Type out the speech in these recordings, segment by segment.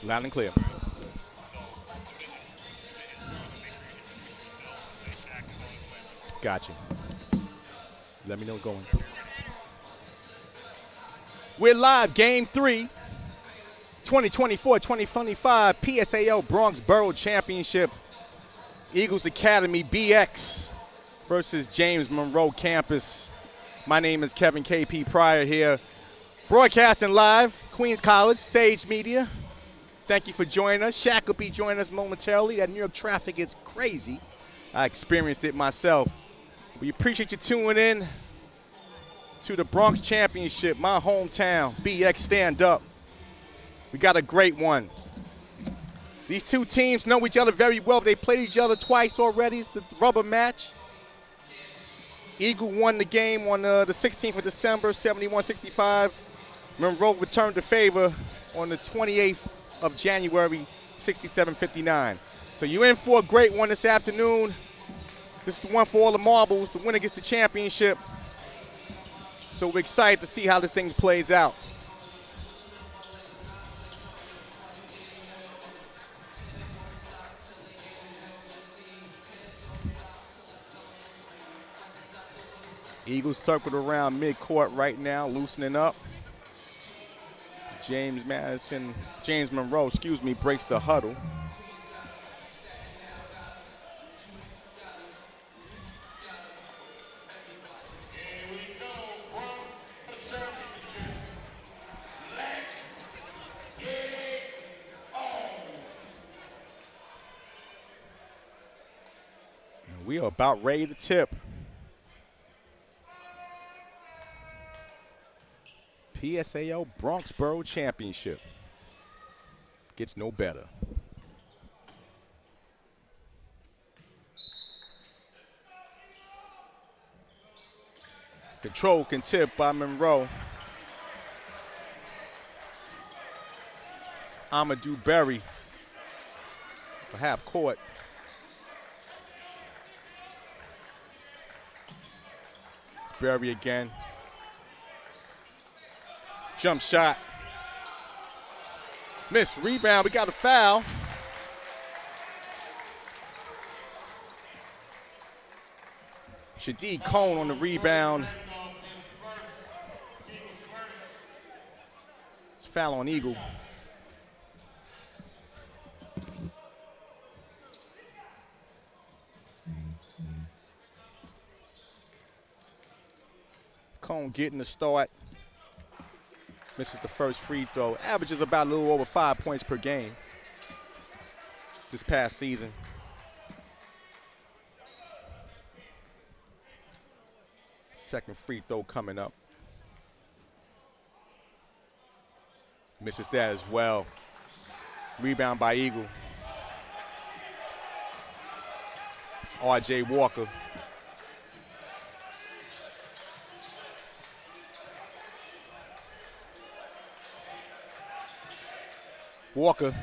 Loud and clear. Gotcha. Let me know going. We're live, Game 3, 2024-2025 PSAL Bronx Borough Championship. Eagles Academy BX versus James Monroe campus. My name is Kevin KP Pryor here, broadcasting live, Queens College, Sage Media. Thank you for joining us. Shaq will be joining us momentarily. That New York traffic is crazy. I experienced it myself. We appreciate you tuning in to the Bronx Championship, my hometown, BX Stand Up. We got a great one. These two teams know each other very well. They played each other twice already. It's the rubber match. Eagle won the game on the 16th of December, 71-65. Monroe returned the favor on the 28th of January, 67-59. So you're in for a great one this afternoon. This is the one for all the marbles. The winner gets the championship. So we're excited to see how this thing plays out. Eagles circled around midcourt right now, loosening up. James Monroe, breaks the huddle. We are about ready to tip. PSAL Bronx Borough Championship. Gets no better. Control can tip by Monroe. It's Amadou Berry for half court. It's Berry again. Jump shot. Miss rebound. We got a foul. Shadid Cone on the rebound. It's foul on Eagle. Cone getting the start. Misses the first free throw. Averages about a little over 5 points per game this past season. Second free throw coming up. Misses that as well. Rebound by Eagle. It's R.J. Walker. Walker,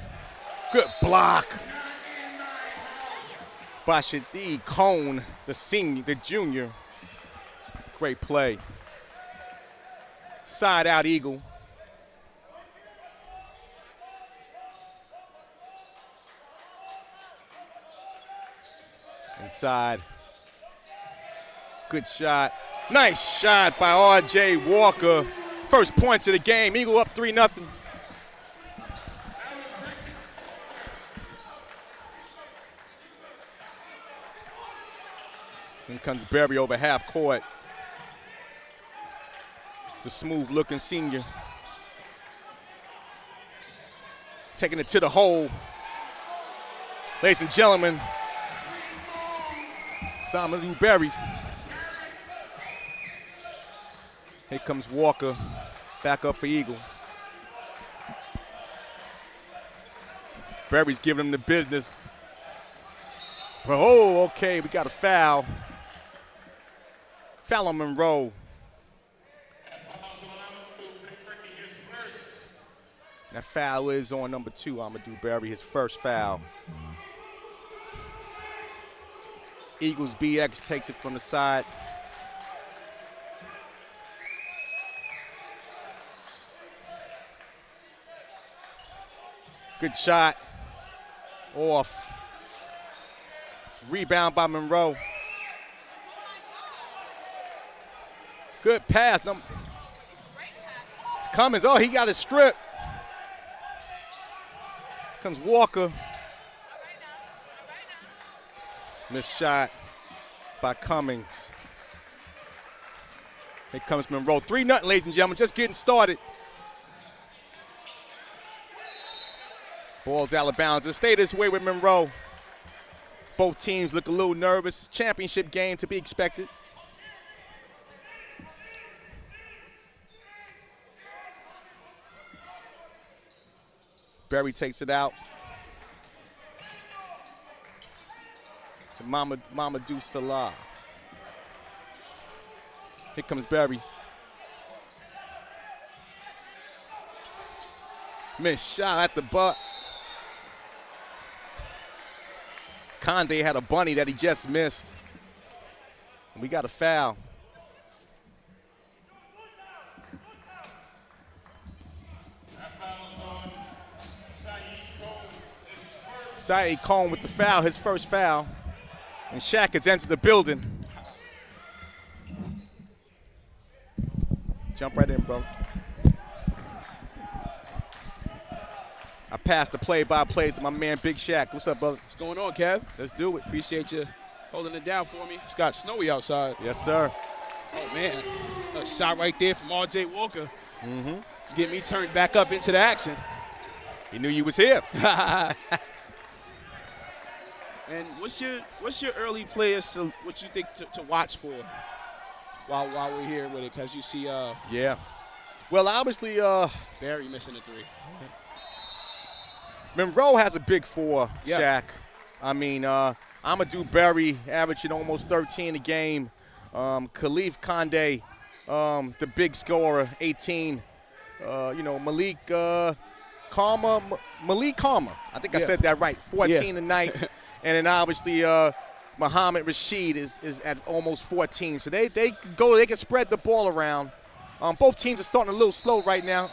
good block by Shadid Cone, the junior. Great play. Side out Eagle. Inside. Good shot. Nice shot by R.J. Walker. First points of the game. Eagle up 3-0. In comes Berry over half court. The smooth-looking senior. Taking it to the hole. Ladies and gentlemen, Amadou Berry. Here comes Walker. Back up for Eagle. Berry's giving him the business. Oh, okay, we got a foul. Foul on Monroe. That foul is on number 2, Amadou Berry, his first foul. Eagles BX takes it from the side. Good shot. Off. Rebound by Monroe. Good pass. It's Cummins. Oh, he got a strip. Comes Walker. Missed shot by Cummings. Here comes Monroe. 3-0, ladies and gentlemen. Just getting started. Ball's out of bounds. Just stay this way with Monroe. Both teams look a little nervous. Championship game to be expected. Berry takes it out to Mamadou Salah. Here comes Berry. Missed shot at the butt. Conde had a bunny that he just missed. We got a foul. Saeed Cohn with the foul, his first foul. And Shaq has entered the building. Jump right in, bro. I passed the play-by-play to my man, Big Shaq. What's up, brother? What's going on, Kev? Let's do it. Appreciate you holding it down for me. It's got snowy outside. Yes, sir. Oh, man. A shot right there from R.J. Walker. Mm-hmm. It's getting me turned back up into the action. He knew you was here. And what's your early players what you think to watch for while we're here with it? Because you see yeah. Well, obviously Barry missing a three. Monroe has a big four, yeah. Shaq. I mean, Amadou Berry averaging almost 13 a game. Khalif Conde, the big scorer, 18. Malik Karma. I think I said that right. 14 tonight. And then obviously Muhammad Rashid is at almost 14. So they can spread the ball around. Both teams are starting a little slow right now.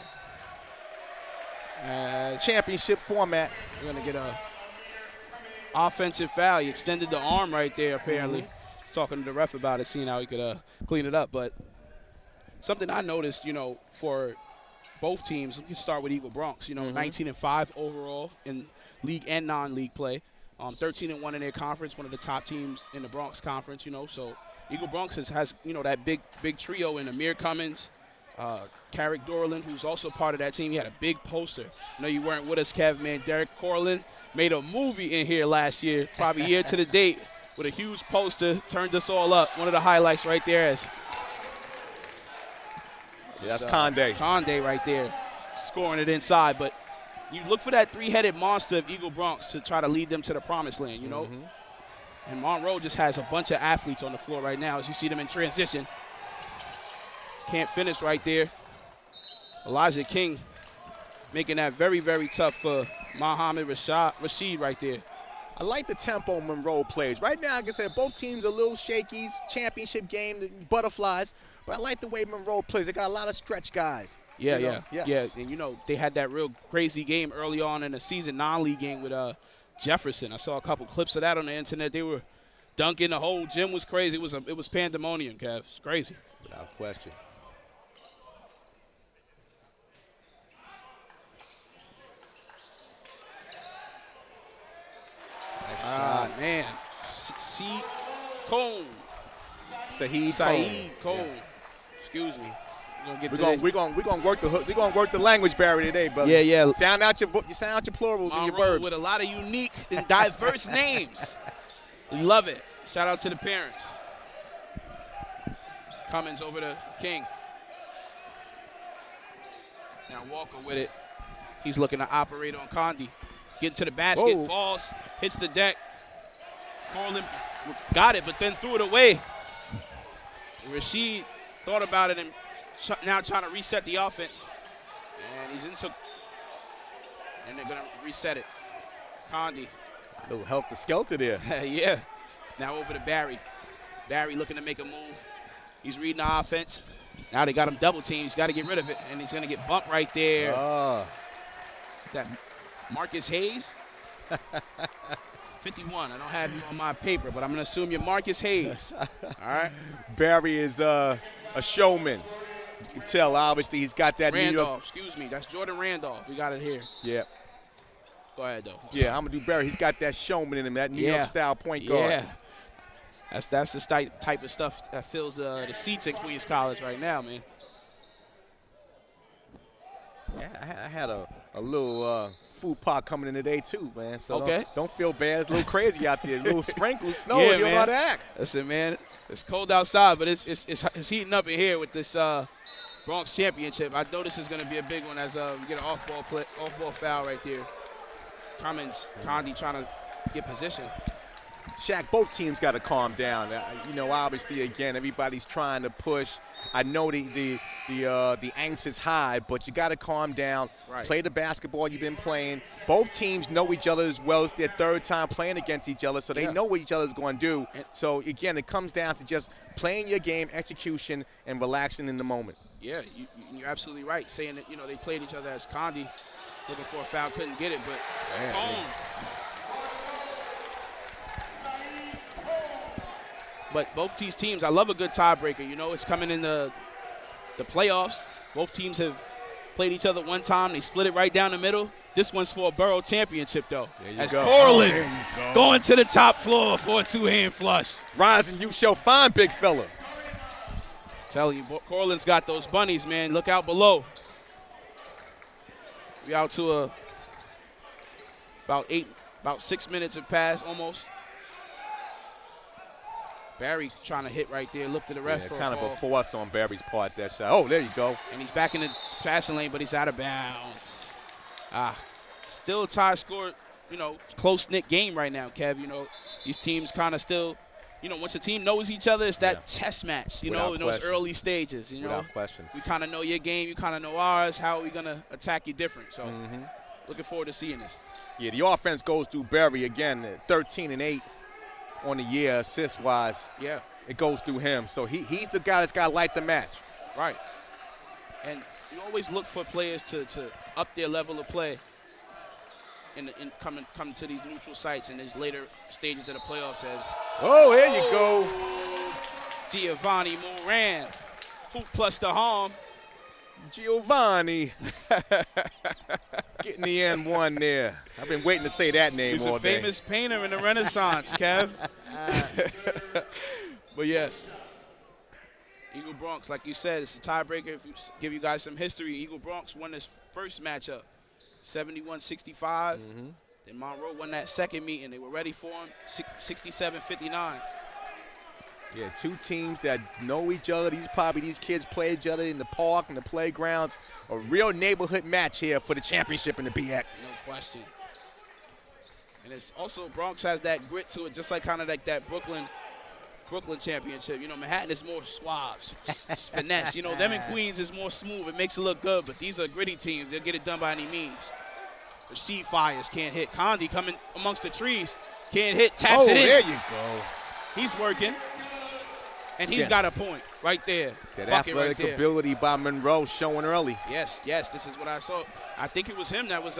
Championship format. We're going to get a offensive foul. He extended the arm right there, apparently. Mm-hmm. He's talking to the ref about it, seeing how he could clean it up. But something I noticed, for both teams, we can start with Eagle Bronx, 19-5 overall in league and non-league play. 13-1 in their conference, one of the top teams in the Bronx conference, So Eagle Bronx has that big trio in Amir Cummins, Carrick Dorland, who's also part of that team. He had a big poster. I know you weren't with us, Kev, man. Derek Corlin made a movie in here last year, probably year to the date, with a huge poster, turned us all up. One of the highlights right there is that's Conde. Conde right there, scoring it inside. But you look for that three-headed monster of Eagle Bronx to try to lead them to the promised land, Mm-hmm. And Monroe just has a bunch of athletes on the floor right now as you see them in transition. Can't finish right there. Elijah King making that very, very tough for Muhammad Rashid right there. I like the tempo Monroe plays. Right now, like I said, both teams are a little shaky. Championship game, butterflies. But I like the way Monroe plays. They got a lot of stretch guys. Yeah. Yes. Yeah, and they had that real crazy game early on in the season, non-league game with Jefferson. I saw a couple clips of that on the internet. They were dunking. The whole gym was crazy. It was pandemonium, Kev. It's crazy. Without question. Man. Saeed Cone. Yeah. Excuse me. We're gonna work the language barrier today, brother. Yeah. Sound out your plurals and your verbs. With a lot of unique and diverse names. We love it. Shout out to the parents. Cummins over to King. Now Walker with it. He's looking to operate on Conde. Getting to the basket, falls, hits the deck. Corlin got it, but then threw it away. Rashid thought about it and now trying to reset the offense. And he's into, and they're going to reset it. Conde. A little helter-skelter there. Yeah. Now over to Barry. Barry looking to make a move. He's reading the offense. Now they got him double teamed. He's got to get rid of it, and he's going to get bumped right there. Marcus Hayes. 51. I don't have you on my paper, but I'm going to assume you're Marcus Hayes. All right. Barry is a showman. You can tell, obviously, he's got that Randolph, New York. excuse me. That's Jordan Randolph. We got it here. Yeah. Go ahead, though. Yeah, I'm going to do Barry. He's got that showman in him, that New York-style point guard. Yeah. That's the type of stuff that fills the seats at Queens College right now, man. Yeah, I had a little food pot coming in today, too, man. So okay. don't feel bad. It's a little crazy out there. A little sprinkles, snow, yeah, you don't know how to act. Listen, man, it's cold outside, but it's heating up in here with this Bronx championship. I know this is going to be a big one as we get an off-ball foul right there. Condi trying to get position. Shaq, both teams got to calm down. You know, obviously, again, everybody's trying to push. I know the angst is high, but you got to calm down. Right. Play the basketball you've been playing. Both teams know each other as well. It's their third time playing against each other, so they know what each other's going to do. So, again, it comes down to just playing your game, execution, and relaxing in the moment. Yeah, you're absolutely right. Saying that, they played each other as Condi, looking for a foul, couldn't get it, but home. But both these teams, I love a good tiebreaker. It's coming in the playoffs. Both teams have played each other one time. They split it right down the middle. This one's for a Boro championship, though. As Corlin going to the top floor for a two-hand flush. Rise and you shall find, big fella. Telling you, Corlin's got those bunnies, man. Look out below. We out to about 6 minutes have passed almost. Barry trying to hit right there. Look to the ref for kind a of ball. a force on Barry's part, that shot. Oh, there you go. And he's back in the passing lane, but he's out of bounds. Still a tie score, close-knit game right now, Kev. These teams kind of still, once a team knows each other, it's that chess match, in those early stages. Without question. We kind of know your game, you kind of know ours. How are we going to attack you different? So looking forward to seeing this. Yeah, the offense goes through Barry again, 13 and 8 on the year, assist-wise. Yeah. It goes through him. So he's the guy that's got to light the match. Right. And you always look for players to up their level of play in coming to these neutral sites in these later stages of the playoffs as. Oh, there you go. Giovanni Moran. Hoop plus the harm. Giovanni. Getting the N1 there. I've been waiting to say that name all day. He's a famous painter in the Renaissance, Kev. But yes, Eagle Bronx, like you said, it's a tiebreaker. If you give you guys some history, Eagle Bronx won this first matchup, 71-65. Then Monroe won that second meeting. They were ready for him, 67-59. Yeah, two teams that know each other. These kids play each other in the park and the playgrounds. A real neighborhood match here for the championship in the BX. No question. And it's also Bronx has that grit to it, just like kind of like that Brooklyn championship. Manhattan is more suave, it's finesse. Them in Queens is more smooth. It makes it look good, but these are gritty teams. They'll get it done by any means. The Sea Fires can't hit. Condi coming amongst the trees, can't hit, taps it in. Oh, there you go. He's working. And he's got a point right there. That athletic ability by Monroe showing early. Yes, this is what I saw. I think it was him that was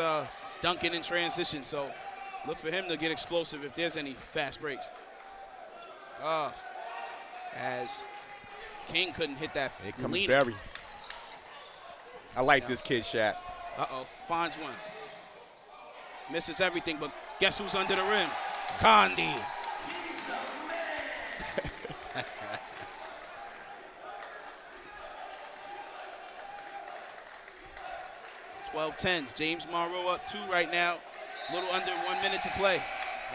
dunking in transition, so look for him to get explosive if there's any fast breaks. As King couldn't hit that. Here comes Barry. I like this kid, Shaq. Finds one. Misses everything, but guess who's under the rim? Condi. 12-10. James Monroe up 2 right now. A little under 1 minute to play.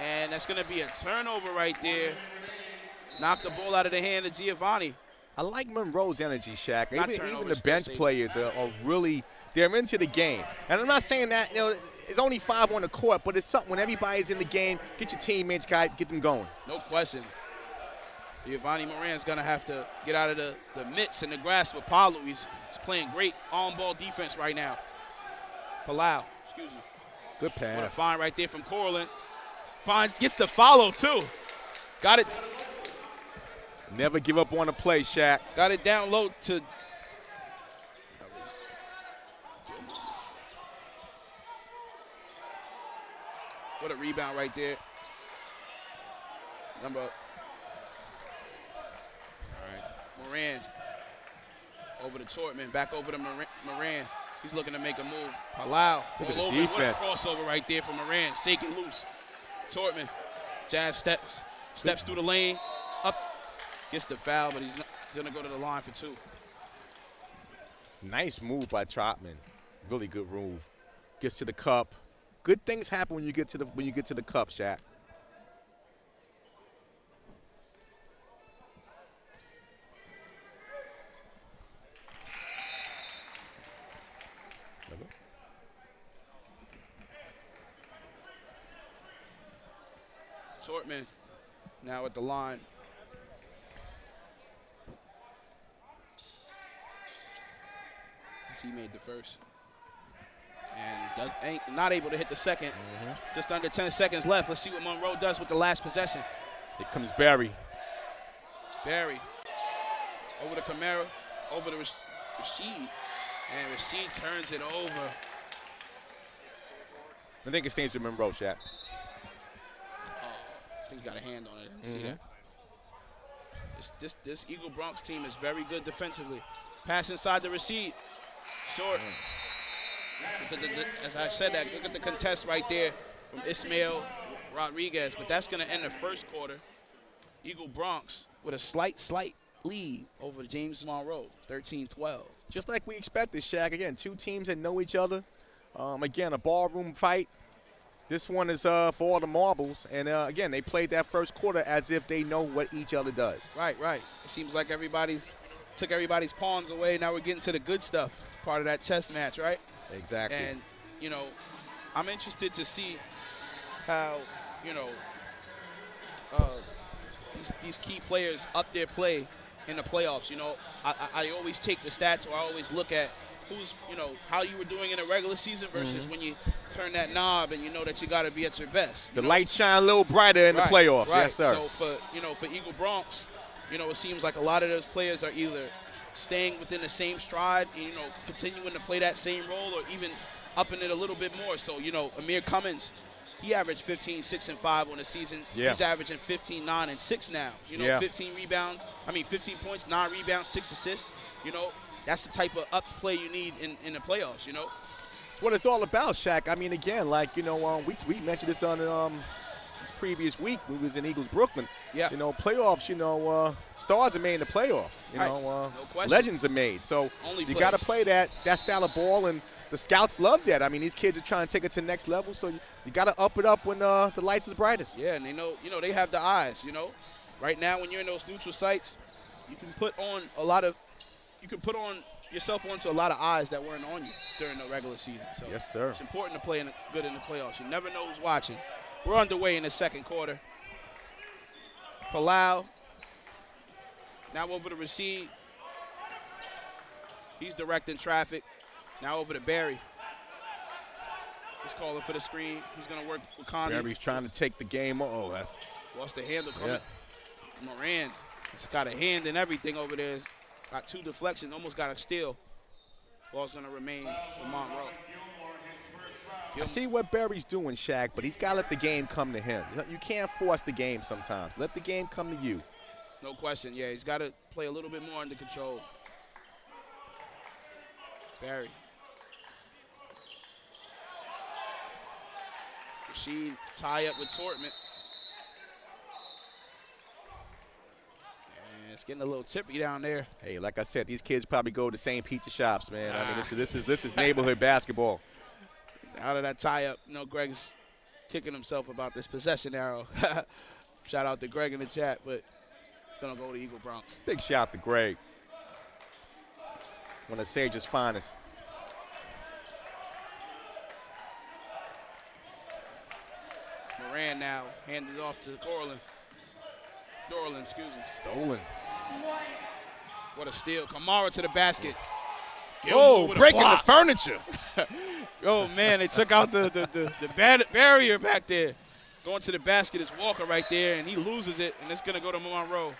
And that's going to be a turnover right there. Knock the ball out of the hand of Giovanni. I like Monroe's energy, Shaq. Even the bench safe. players are really – they're into the game. And I'm not saying that, there's only 5 on the court, but it's something when everybody's in the game, get your teammates, get them going. No question. Giovanni Moran's going to have to get out of the mitts and the grasp with Palu. He's playing great on-ball defense right now. Palau, excuse me. Good pass. What a find right there from Corlin. Fine, gets the follow, too. Got it. Never give up on a play, Shaq. Got it down low to What a rebound right there. All right, Moran over to Tortman, back over to Moran. He's looking to make a move. Palau, Look at all the over. defense. What a crossover right there from Moran, shaking loose. Tortman, jab steps through the lane, up, gets the foul, but he's gonna go to the line for 2. Nice move by Trotman. Really good move. Gets to the cup. Good things happen when you get to the cup, Shaq. Tortman now at the line. He made the first. And not able to hit the second. Just under 10 seconds left. Let's see what Monroe does with the last possession. Here comes Barry. Barry over to Camara, over to Rashid. And Rashid turns it over. I think it stays with Monroe, Shaq. I think he got a hand on it. I didn't see that. This Eagle Bronx team is very good defensively. Pass inside the Rashid. Short. As I said that, look at the contest right there from Ismail Rodriguez. But that's going to end the first quarter. Eagle Bronx with a slight lead over James Monroe, 13-12. Just like we expected, Shaq. Again, 2 teams that know each other. Again, a ballroom fight. This one is for all the marbles. And, again, they played that first quarter as if they know what each other does. Right. It seems like took everybody's pawns away. Now we're getting to the good stuff, part of that chess match, right? Exactly. And, I'm interested to see how, these key players up their play in the playoffs. I always take the stats, or I always look at who's, how you were doing in a regular season versus when you turn that knob and you know that you got to be at your best. The light shine a little brighter in the playoffs. Right. Yes, sir. So for Eagle Bronx, it seems like a lot of those players are either staying within the same stride, continuing to play that same role, or even upping it a little bit more. So, Amir Cummins, he averaged 15, 6, and 5 on the season. Yeah. He's averaging 15, 9, and 6 now. 15 points, 9 rebounds, 6 assists. That's the type of up play you need in the playoffs, It's what it's all about, Shaq. I mean, again, like, we mentioned this on this previous week. We was in Eagles Brooklyn. Yeah. Playoffs, stars are made in the playoffs. No question. Legends are made. So you got to play that style of ball, and the scouts love that. I mean, these kids are trying to take it to the next level, so you got to up it up when the lights is brightest. Yeah, and they know, they have the eyes, Right now, when you're in those neutral sites, you can put yourself onto a lot of eyes that weren't on you during the regular season. So yes, sir. It's important to play good in the playoffs. You never know who's watching. We're underway in the second quarter. Palau. Now over to Rashid. He's directing traffic. Now over to Barry. He's calling for the screen. He's going to work with Conley. Barry's trying to take the game. Oh, that's. Lost the handle coming. Yeah. Moran. He's got a hand in everything over there. Got 2 deflections. Almost got a steal. Ball's going to remain for Monroe. I see what Barry's doing, Shaq, but he's got to let the game come to him. You can't force the game sometimes. Let the game come to you. No question. Yeah, he's got to play a little bit more under control. Barry. Rashid tie up with Tortman. And it's getting a little tippy down there. Hey, like I said, these kids probably go to the same pizza shops, man. I mean, this is neighborhood basketball. Out of that tie-up, Greg's kicking himself about this possession arrow. Shout out to Greg in the chat, but it's going to go to Eagle Bronx. Big shout to Greg. One of Sage's finest. Moran now handed off to Dorland, excuse me. Stolen. What a steal. Kamara to the basket. Oh, breaking the furniture. Oh, man, they took out the barrier back there. Going to the basket is Walker right there, and he loses it, and it's going to go to Monroe.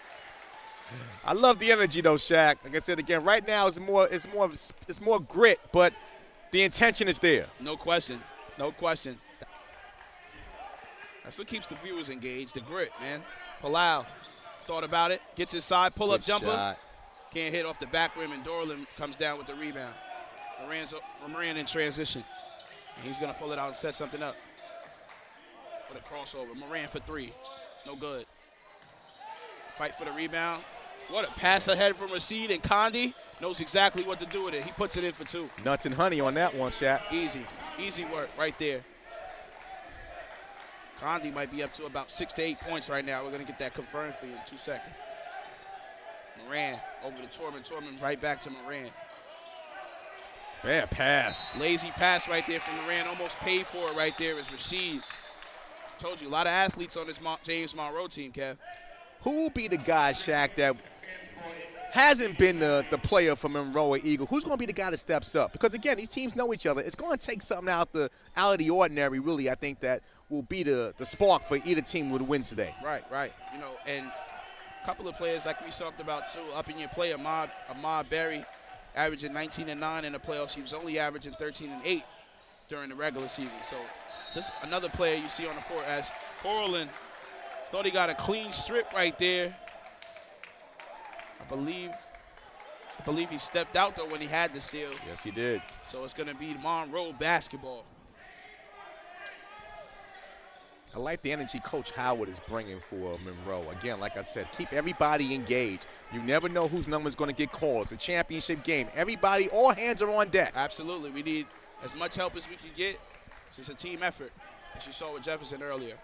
I love the energy, though, Shaq. Like I said again, right now it's more grit, but the intention is there. No question. No question. That's what keeps the viewers engaged, the grit, man. Palau thought about it, gets inside, pull-up jumper. Shot. Can't hit off the back rim, and Dorland comes down with the rebound. Moran in transition. And he's going to pull it out and set something up with a crossover. Moran for 3. No good. Fight for the rebound. What a pass ahead from Rashid, and Condi knows exactly what to do with it. He puts it in for 2. Nuts and honey on that one, Shaq. Easy work right there. Condi might be up to about 6 to 8 points right now. We're going to get that confirmed for you in 2 seconds. Moran over to Torman. Torman right back to Moran. Bad pass. Lazy pass right there from Moran. Almost paid for it right there as Rashid. Told you, a lot of athletes on this James Monroe team, Kev. Who will be the guy, Shaq, that hasn't been the player for Monroe or Eagle? Who's going to be the guy that steps up? Because, again, these teams know each other. It's going to take something out of the ordinary, really, I think, that will be the spark for either team who wins today. Right. You know, and a couple of players like we talked about, too, up in your play, Ahmad Berry, averaging 19 and 9 in the playoffs. He was only averaging 13 and 8 during the regular season. So just another player you see on the court as Corlin thought he got a clean strip right there. I believe he stepped out, though, when he had the steal. Yes, he did. So it's going to be Monroe basketball. I like the energy Coach Howard is bringing for Monroe. Again, like I said, keep everybody engaged. You never know whose number is going to get called. It's a championship game. Everybody, all hands are on deck. Absolutely. We need as much help as we can get. It's a team effort, as you saw with Jefferson earlier.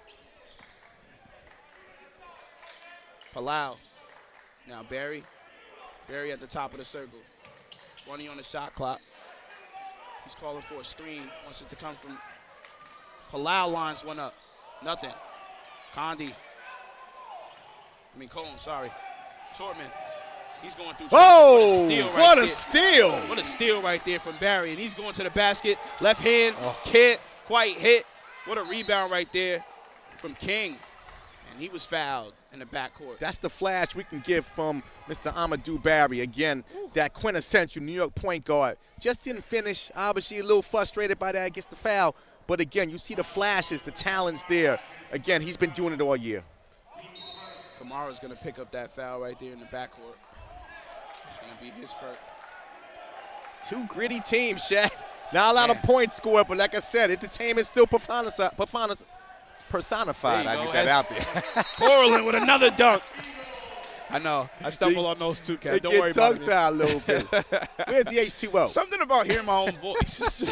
Palau. Now Barry. Barry at the top of the circle. 20 on the shot clock. He's calling for a screen. Wants it to come from Palau. Lines one up. Nothing. Condi. Cone, sorry. Tortman. He's going through. Oh, what a steal. What a steal right there from Barry. And he's going to the basket. Left hand. Can't quite hit. What a rebound right there from King. And he was fouled in the backcourt. That's the flash we can give from Mr. Amadou Barry. Again, that quintessential New York point guard. Just didn't finish. Obviously a little frustrated by that. Gets the foul. But again, you see the flashes, the talents there. Again, he's been doing it all year. Kamara's going to pick up that foul right there in the backcourt. It's going to be his first. Two gritty teams, Shaq. Not a lot of points scored, but like I said, entertainment still personified. I get that out there. Corlin with another dunk. I know. I stumble on those two, Kev. Don't worry about it. It get tongue-tied a little bit. Where's the H2O? Something about hearing my own voice.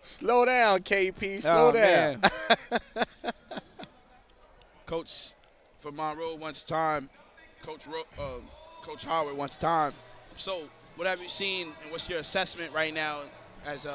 Slow down, KP. Slow down. Coach for Monroe wants time. Coach Howard wants time. So what have you seen, and what's your assessment right now as you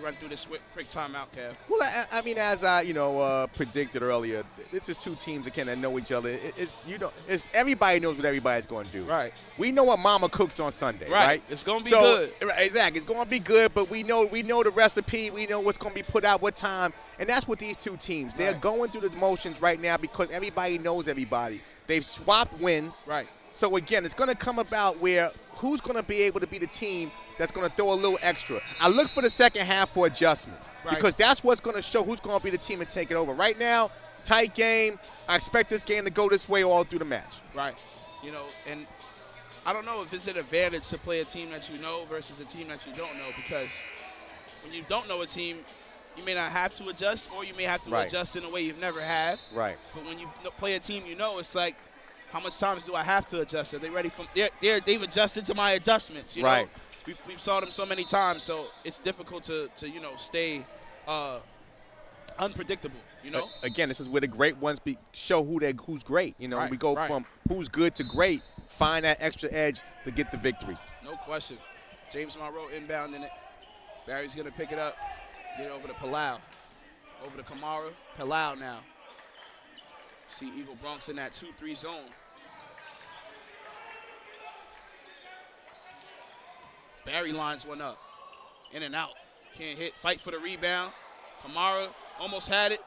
run through this quick timeout, Kev? Well, I mean, as I predicted earlier, it's just two teams that know each other. It's everybody knows what everybody's going to do. Right. We know what Mama cooks on Sunday. Right. It's going to be good. Exactly. It's going to be good, but we know the recipe. We know what's going to be put out, what time, and that's what these two teams. They're going through the motions right now because everybody knows everybody. They've swapped wins. Right. So again, it's going to come about where who's going to be able to be the team that's going to throw a little extra. I look for the second half for adjustments because that's what's going to show who's going to be the team and take it over. Right now, tight game. I expect this game to go this way all through the match. Right. And I don't know if it's an advantage to play a team that you know versus a team that you don't know, because when you don't know a team, you may not have to adjust, or you may have to adjust in a way you've never had. Right. But when you play a team it's like, how much times do I have to adjust? Are they ready for? They've adjusted to my adjustments. You know? We've saw them so many times, so it's difficult to stay unpredictable. Again, this is where the great ones show who's great. We go from who's good to great. Find that extra edge to get the victory. No question. James Monroe inbounding it. Barry's gonna pick it up. Get over to Palau. Over to Kamara. Palau now. See Eagle Bronx in that 2-3 zone. Barry lines one up. In and out. Can't hit. Fight for the rebound. Kamara almost had it.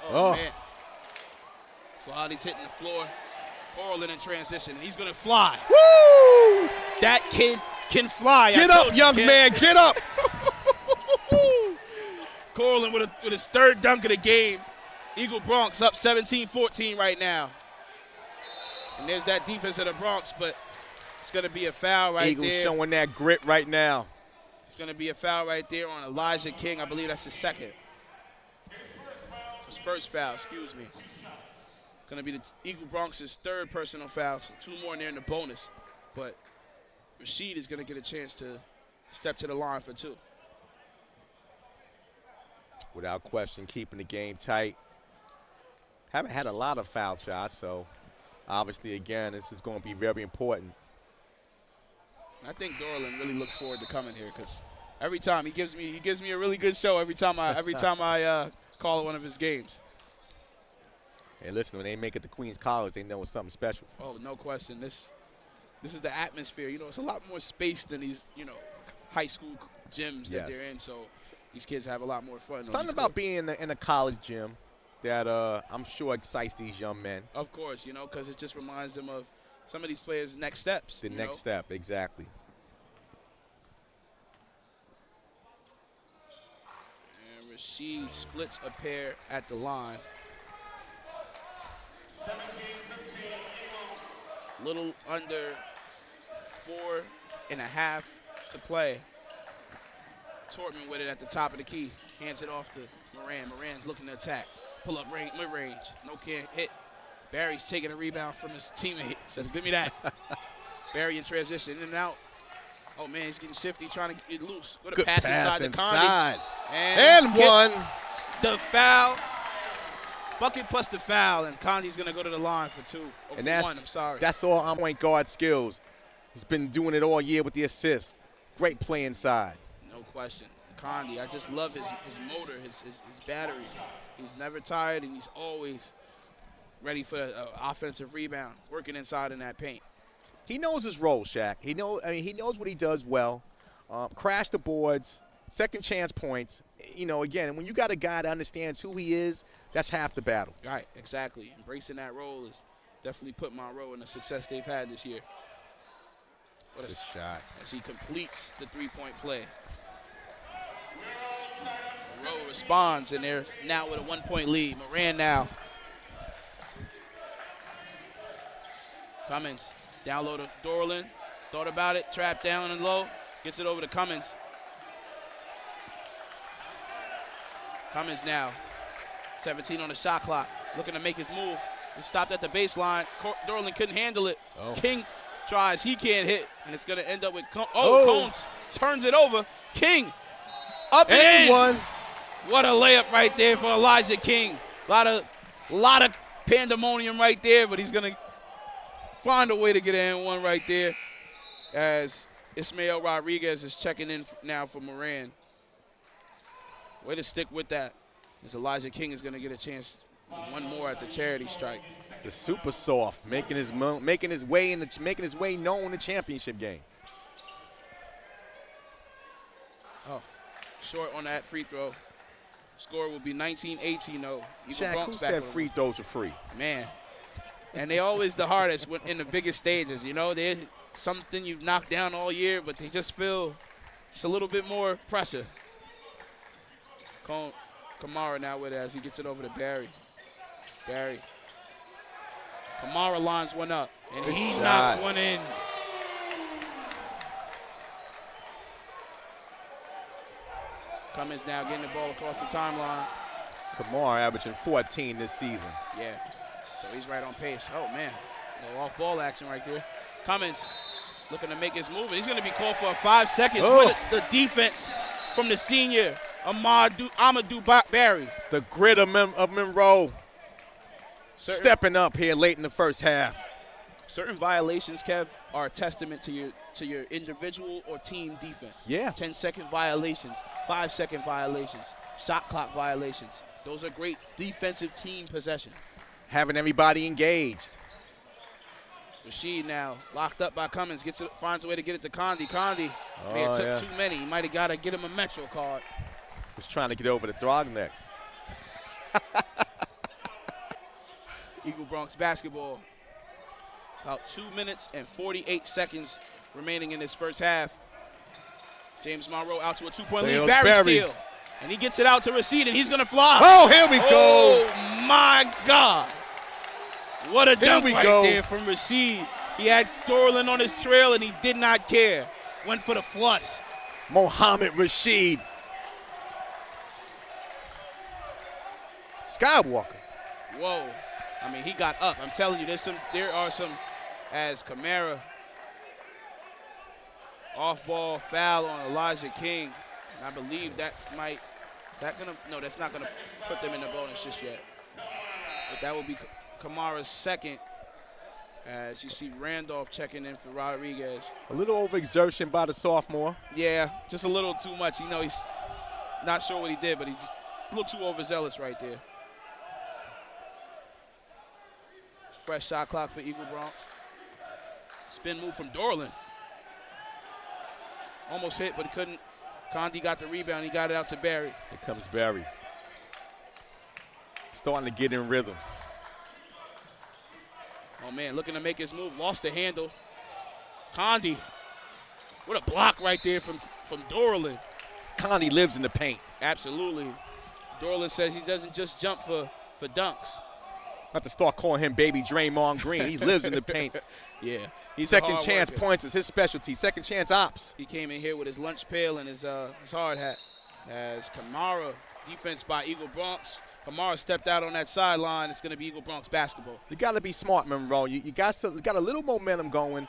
Man. Quality's hitting the floor. Corlin in transition, and he's going to fly. Woo! That kid can fly. Get up, young man. Get up. Corlin with his third dunk of the game. Eagle Bronx up 17-14 right now. And there's that defense of the Bronx, but it's going to be a foul right Eagles there. showing that grit right now. It's going to be a foul right there on Elijah King. I believe that's his second. His first foul, excuse me. It's going to be the Eagle Bronx's third personal foul, so 2 more in there in the bonus. But Rashid is going to get a chance to step to the line for 2. Without question, keeping the game tight. Haven't had a lot of foul shots, so obviously, again, this is going to be very important. I think Dorland really looks forward to coming here because every time he gives me a really good show every time I call one of his games. Hey, listen, when they make it to Queens College, they know it's something special. Oh, no question. This is the atmosphere. You know, it's a lot more space than these, you know, high school gyms that they're in. So these kids have a lot more fun. Something about being in a college gym that I'm sure excites these young men. Of course, you know, because it just reminds them of some of these players' next steps. The next step, exactly. And Rashid splits a pair at the line. 17-15. Little under 4.5 to play. Tortman with it at the top of the key. Hands it off to Moran. Moran's looking to attack. Pull up mid-range. No can't hit. Barry's taking a rebound from his teammate. Says, give me that. Barry in transition, in and out. Oh, man, he's getting shifty, trying to get loose. What a pass inside to Condi. And one. The foul. Bucket plus the foul, and Condi's going to go to the line for 2. Or and for 1, I'm sorry. That's all on point guard skills. He's been doing it all year with the assist. Great play inside. No question. Condi, I just love his motor, his battery. He's never tired, and he's always ready for an offensive rebound, working inside in that paint. He knows his role, Shaq. He knows what he does well. Crash the boards, second chance points. You know, again, when you got a guy that understands who he is, that's half the battle. Right, exactly. Embracing that role has definitely put Monroe in the success they've had this year. What a shot. As he completes the 3-point play. Monroe responds, and they're now with a 1-point lead. Moran now. Cummins down low to Dorland. Thought about it, trapped down and low. Gets it over to Cummins. Cummins now. 17 on the shot clock. Looking to make his move. He stopped at the baseline. Dorland couldn't handle it. Oh. King tries. He can't hit. And it's going to end up with Cones turns it over. King up and in. One. What a layup right there for Elijah King. A lot of pandemonium right there, but he's going to find a way to get an and one right there as Ismael Rodriguez is checking in now for Moran. Way to stick with that, as Elijah King is going to get a chance for one more at the charity strike. The super soft, making his way known in the championship game. Oh, short on that free throw. Score will be 19-18 though. Shaq, who said free throws are free? Man, and they always the hardest in the biggest stages. You know, they're something you've knocked down all year, but they just feel just a little bit more pressure. Kamara now with it as he gets it over to Barry. Barry. Kamara lines one up, and he knocks one in. Cummins now getting the ball across the timeline. Kamara averaging 14 this season. Yeah, so he's right on pace. Oh, man, a little off-ball action right there. Cummins looking to make his move. He's going to be called for 5 seconds. With the defense from the senior, Amadou Barry. The grit of Monroe stepping up here late in the first half. Certain violations, Kev, are a testament to your individual or team defense. Yeah. 10-second violations, 5-second violations, shot clock violations. Those are great defensive team possessions. Having everybody engaged. Rashid now locked up by Cummins, finds a way to get it to Condi. Condi may have took too many. He might have got to get him a Metro card. Was trying to get over the Throgneck. Eagle Bronx basketball. About 2 minutes and 48 seconds remaining in this first half. James Monroe out to a 2-point lead. Barry steal. And he gets it out to Rashid, and he's going to fly. Oh, here we go. Oh, my God. What a dunk right go. there from Rashid. He had Dorland on his trail, and he did not care. Went for the flush. Mohammed Rashid. Skywalker. Whoa. I mean, he got up. I'm telling you, there are some, as Kamara, off-ball foul on Elijah King. And I believe that's not going to put them in the bonus just yet. But that will be Kamara's second, as you see Randolph checking in for Rodriguez. A little overexertion by the sophomore. Yeah, just a little too much. You know, he's not sure what he did, but he's just a little too overzealous right there. Fresh shot clock for Eagle Bronx. Spin move from Dorland. Almost hit, but he couldn't. Condi got the rebound. He got it out to Barry. Here comes Barry. Starting to get in rhythm. Oh, man, looking to make his move. Lost the handle. Condi. What a block right there from Dorland. Condi lives in the paint. Absolutely. Dorland says he doesn't just jump for dunks. Not to start calling him baby Draymond Green. He lives in the paint. Yeah. He's second chance points is his specialty. Second chance ops. He came in here with his lunch pail and his hard hat. As Kamara, defense by Eagle Bronx. Kamara stepped out on that sideline. It's going to be Eagle Bronx basketball. You got to be smart, Monroe. You got a little momentum going.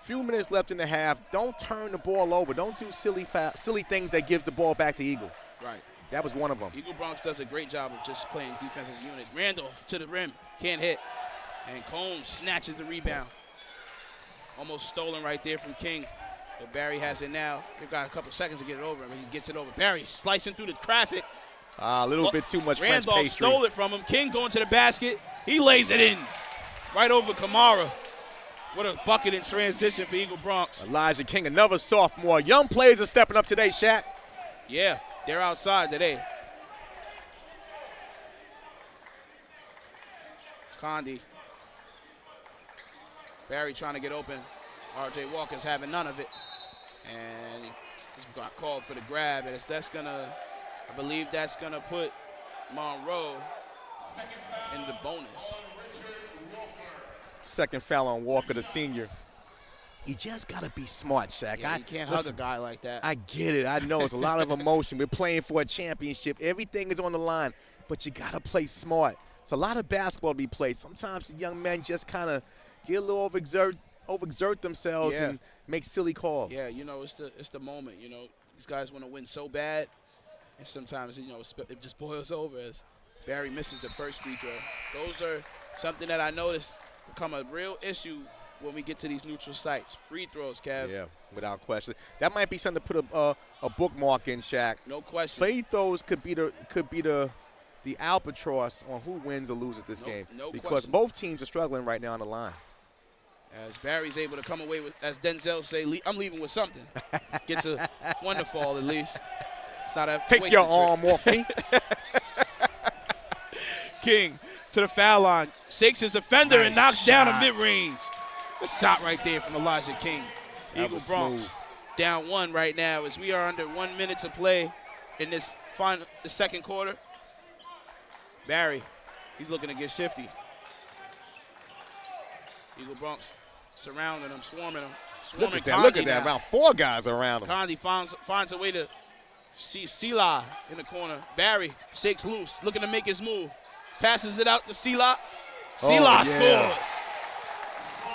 Few minutes left in the half. Don't turn the ball over. Don't do silly things that give the ball back to Eagle. Right. That was one of them. Eagle Bronx does a great job of just playing defense as a unit. Randolph to the rim. Can't hit. And Cone snatches the rebound. Almost stolen right there from King. But Barry has it now. They've got a couple seconds to get it over. I mean, he gets it over. Barry slicing through the traffic. A little bit too much French pastry. Randolph stole it from him. King going to the basket. He lays it in. Right over Kamara. What a bucket in transition for Eagle Bronx. Elijah King, another sophomore. Young players are stepping up today, Shaq. Yeah, they're outside today. Condi. Barry trying to get open. R.J. Walker's having none of it. And he's got called for the grab. And I believe that's going to put Monroe in the bonus. Second foul on Walker, the senior. You just got to be smart, Shaq. Yeah, you can't hug a guy like that. I get it. I know it's a lot of emotion. We're playing for a championship. Everything is on the line. But you got to play smart. It's a lot of basketball to be played. Sometimes the young men just kind of get a little overexert themselves and make silly calls. Yeah, you know, it's the moment. You know, these guys want to win so bad. And sometimes, you know, it just boils over as Barry misses the first free throw. Those are something that I noticed become a real issue when we get to these neutral sites. Free throws, Kev. Yeah, without question. That might be something to put a bookmark in, Shaq. No question. Free throws could be the albatross on who wins or loses this game. No because question. Both teams are struggling right now on the line. As Barry's able to come away with, as Denzel say, I'm leaving with something. Gets a one to fall at least. It's not a Take your arm off me. King to the foul line. Shakes his offender and knocks down a mid-range. A shot right there from Elijah King. Eagle Bronx down one right now as we are under 1 minute to play in the second quarter. Barry, he's looking to get shifty. Eagle Bronx surrounding him, swarming him. Look at that. Around 4 guys around him. Condi finds a way to see Sela in the corner. Barry shakes loose, looking to make his move. Passes it out to Sela. Sela scores.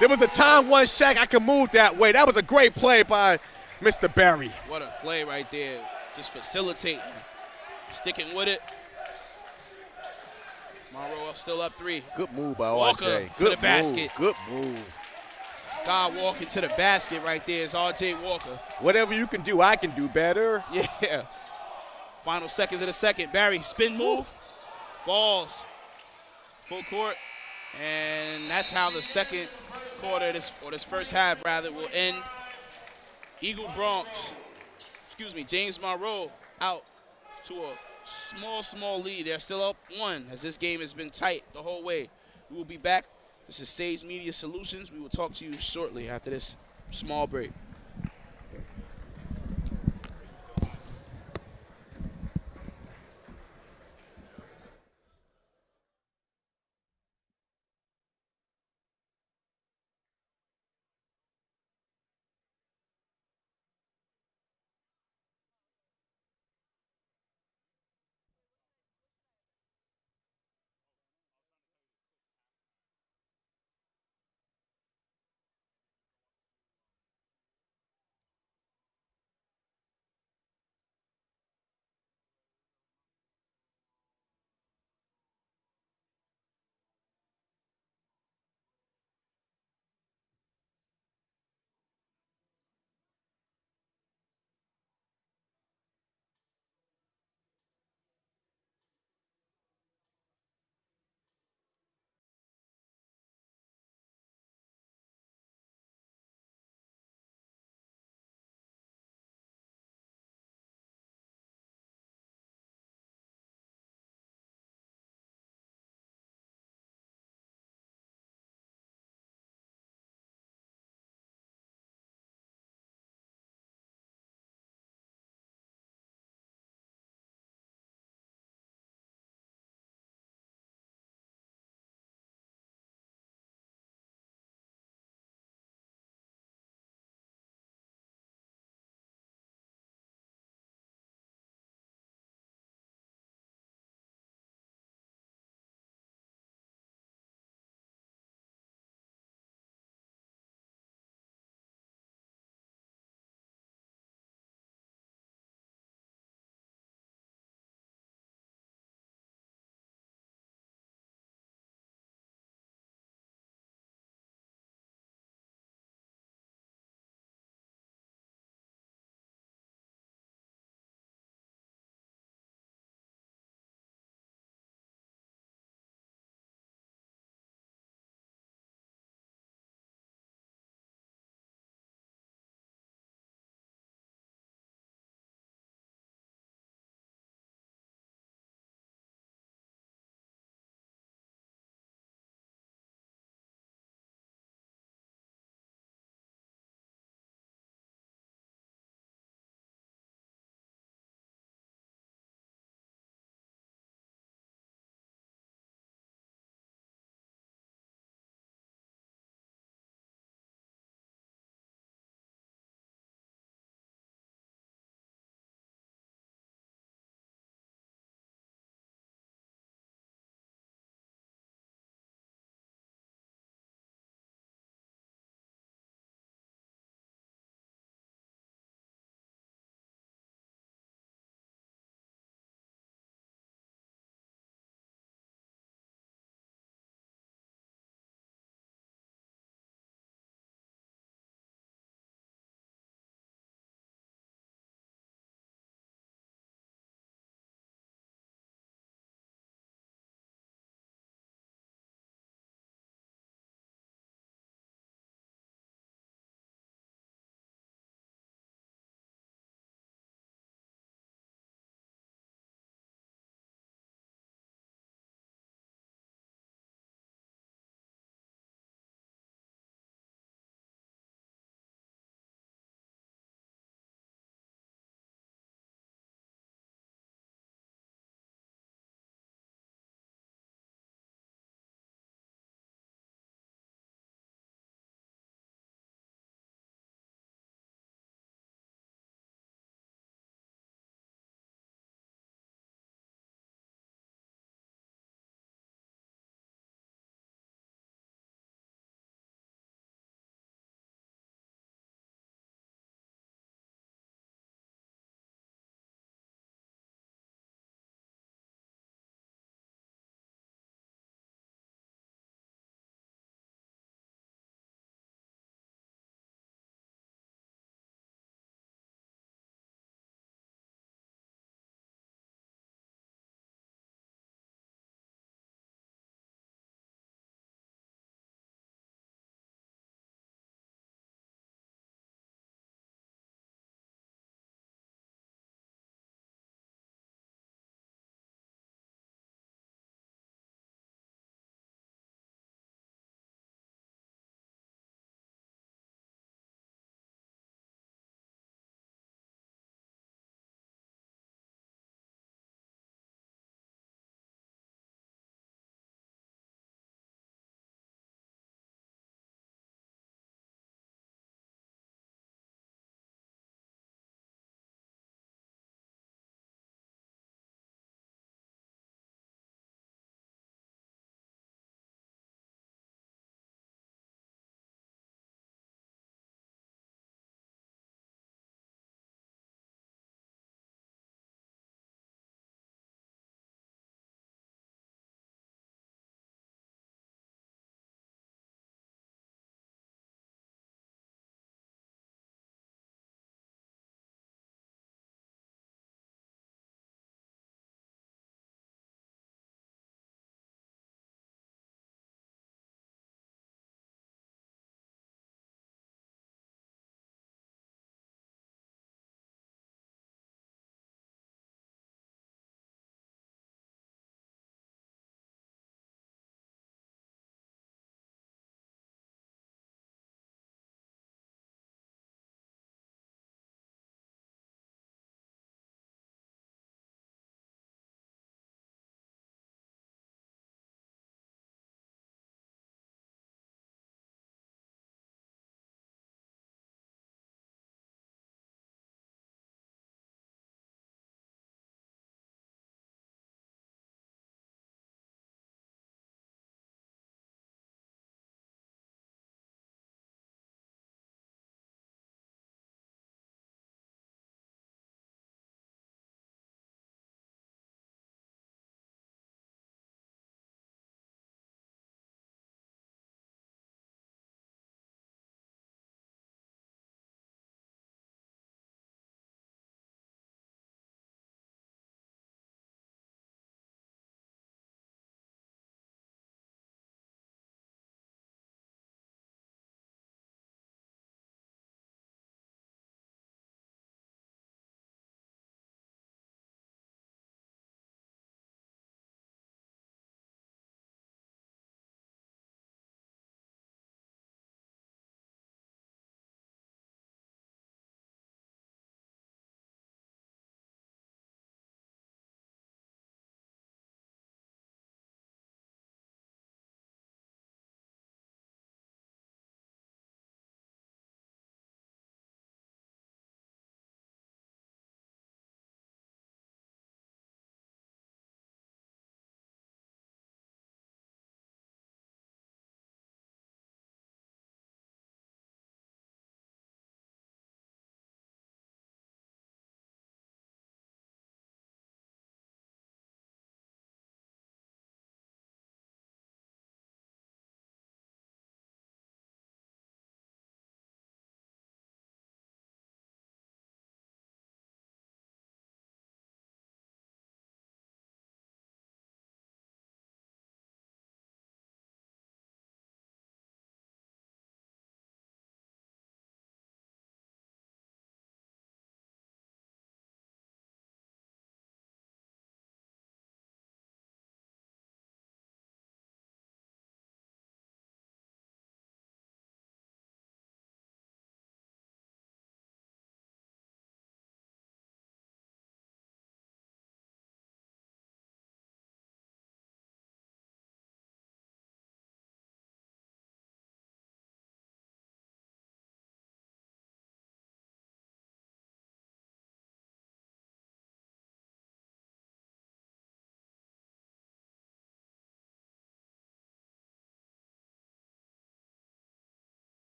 There was a time once, Shaq, I could move that way. That was a great play by Mr. Barry. What a play right there. Just facilitating. Sticking with it. Monroe still up 3. Good move by Walker RJ. to the basket. Good move. Sky walking to the basket right there is R.J. Walker. Whatever you can do, I can do better. Yeah. Final seconds of the second. Barry, spin move. Falls. Full court. And that's how the second quarter, this first half rather, will end. Eagle Bronx, James Monroe out to a small lead. They're still up 1 as this game has been tight the whole way. We will be back. This is Sage Media Solutions. We will talk to you shortly after this small break.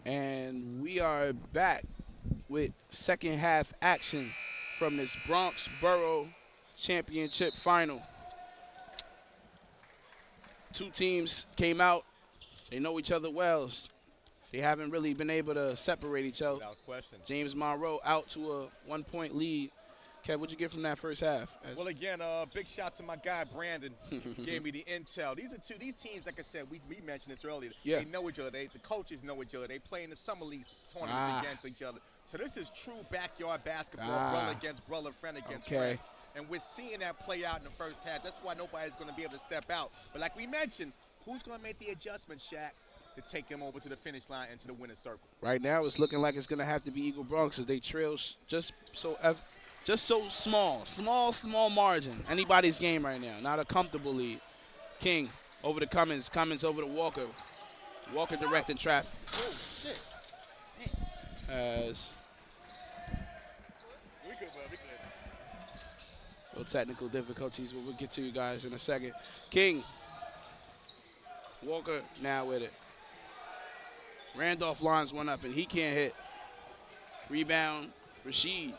And we are back with second half action from this Bronx Borough Championship final. Two teams came out. They know each other well. They haven't really been able to separate each other. Without question. James Monroe out to a 1-point lead. Kev, what'd you get from that first half? Well, again, big shout to my guy Brandon. Gave me the intel. These teams, like I said, we mentioned this earlier. Yeah. They know each other. The coaches know each other. They play in the summer league tournaments against each other. So this is true backyard basketball, brother against brother, friend against friend. And we're seeing that play out in the first half. That's why nobody's going to be able to step out. But like we mentioned, who's going to make the adjustment, Shaq, to take them over to the finish line and to the winner's circle? Right now, it's looking like it's going to have to be Eagle Bronx as they trail just so small margin. Anybody's game right now, not a comfortable lead. King over to Cummins, Cummins over to Walker. Walker directing traffic. Oh, shit. As We good. little technical difficulties, but we'll get to you guys in a second. King, Walker now with it. Randolph lines one up, and he can't hit. Rebound, Rashid.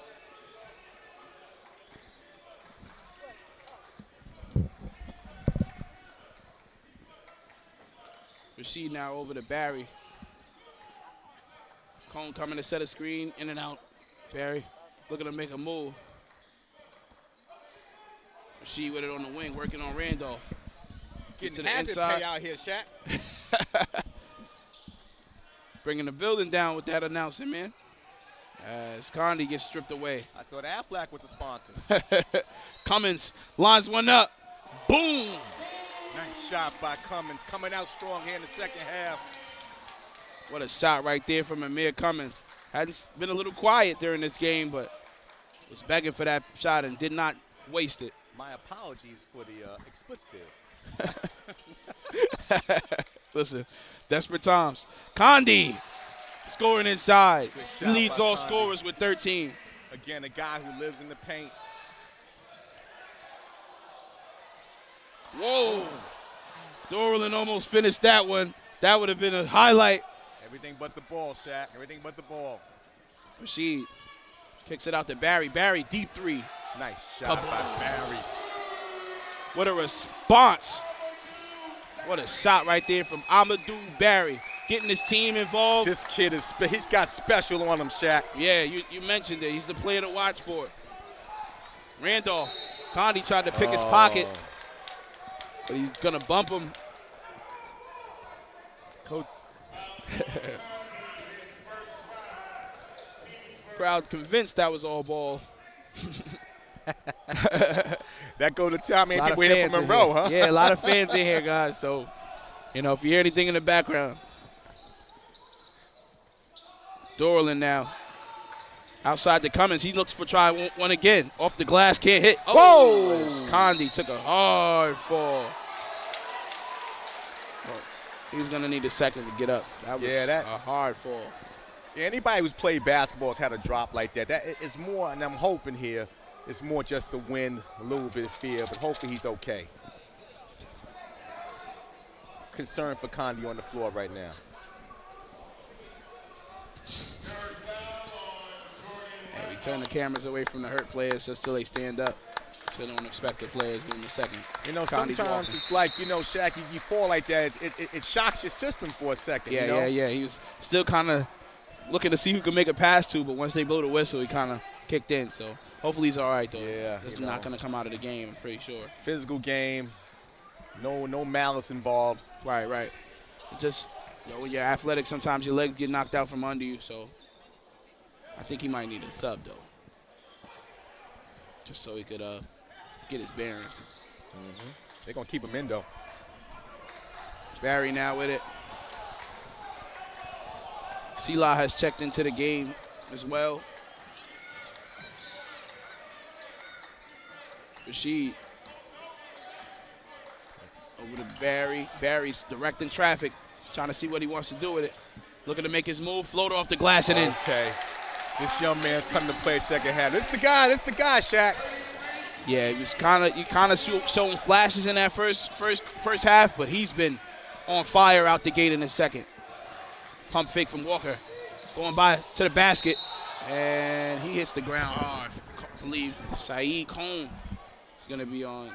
Rashid now over to Barry. Cone coming to set a screen, in and out. Barry looking to make a move. Rashid with it on the wing, working on Randolph. Gets to the inside. Pay out here, Shaq. Bringing the building down with that announcement, man. As Condi gets stripped away. I thought Aflac was a sponsor. Cummins lines one up. Boom! Nice shot by Cummins. Coming out strong here in the second half. What a shot right there from Amir Cummins. Hadn't been a little quiet during this game, but was begging for that shot and did not waste it. My apologies for the expletive. Listen, desperate times. Condi scoring inside. He leads all Condi. scorers with 13. Again, a guy who lives in the paint. Whoa. Dorland almost finished that one. That would have been a highlight. Everything but the ball, Shaq. Everything but the ball. Rashid kicks it out to Barry. Barry, deep three. Nice shot by Barry. What a response. What a shot right there from Amadou Barry. Getting his team involved. This kid he's got special on him, Shaq. Yeah, you mentioned it. He's the player to watch for. Randolph. Condi tried to pick his pocket, but he's going to bump him. Coach. Crowd convinced that was all ball. That go to Tommy and people here from Monroe, huh? Yeah, a lot of fans in here, guys. So, if you hear anything in the background. Dorland now. Outside to Cummins. He looks for try one again. Off the glass, can't hit. Whoa! Condi took a hard fall. He's going to need a second to get up. That was a hard fall. Yeah, anybody who's played basketball has had a drop like that. That is more, and I'm hoping here, it's more just the wind, a little bit of fear, but hopefully he's okay. Concerned for Condi on the floor right now. Hey, we turn the cameras away from the hurt players just till they stand up. So don't expect the players in the second. Sometimes it's like, Shaq, you fall like that, it shocks your system for a second. Yeah. He was still kind of looking to see who could make a pass to, but once they blew the whistle, he kind of kicked in. So hopefully he's all right, though. Yeah. This is not going to come out of the game, I'm pretty sure. Physical game, no malice involved. Right. Just, when you're athletic, sometimes your legs get knocked out from under you, so I think he might need a sub, though, just so he could get his bearings. They're going to keep him in, though. Barry now with it. Sela has checked into the game as well. Rashid over to Barry. Barry's directing traffic, trying to see what he wants to do with it. Looking to make his move, float off the glass and in. Okay. This young man's coming to play second half. This the guy, Shaq. Yeah, he was kind of showing flashes in that first half, but he's been on fire out the gate in the second. Pump fake from Walker. Going by to the basket. And he hits the ground hard. I believe Saeed Cone is going to be on.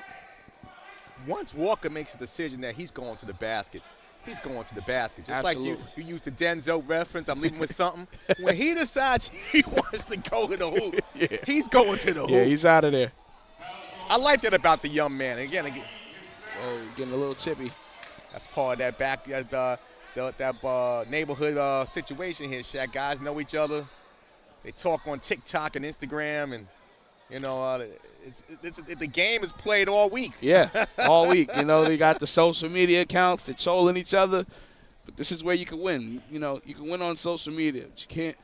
Once Walker makes a decision that he's going to the basket, he's going to the basket. Just Absolutely. like you used the Denzel reference, I'm leaving with something. When he decides he wants to go to the hoop, Yeah. he's going to the hoop. Yeah, he's out of there. I like that about the young man. Again, Oh, getting a little chippy. that's part of that neighborhood situation here, Shaq. Guys know each other. They talk on TikTok and Instagram, and you know, the game is played all week. Yeah, all week. You know, they got the social media accounts. They're trolling each other. But this is where you can win. You know, you can win on social media, but you can't.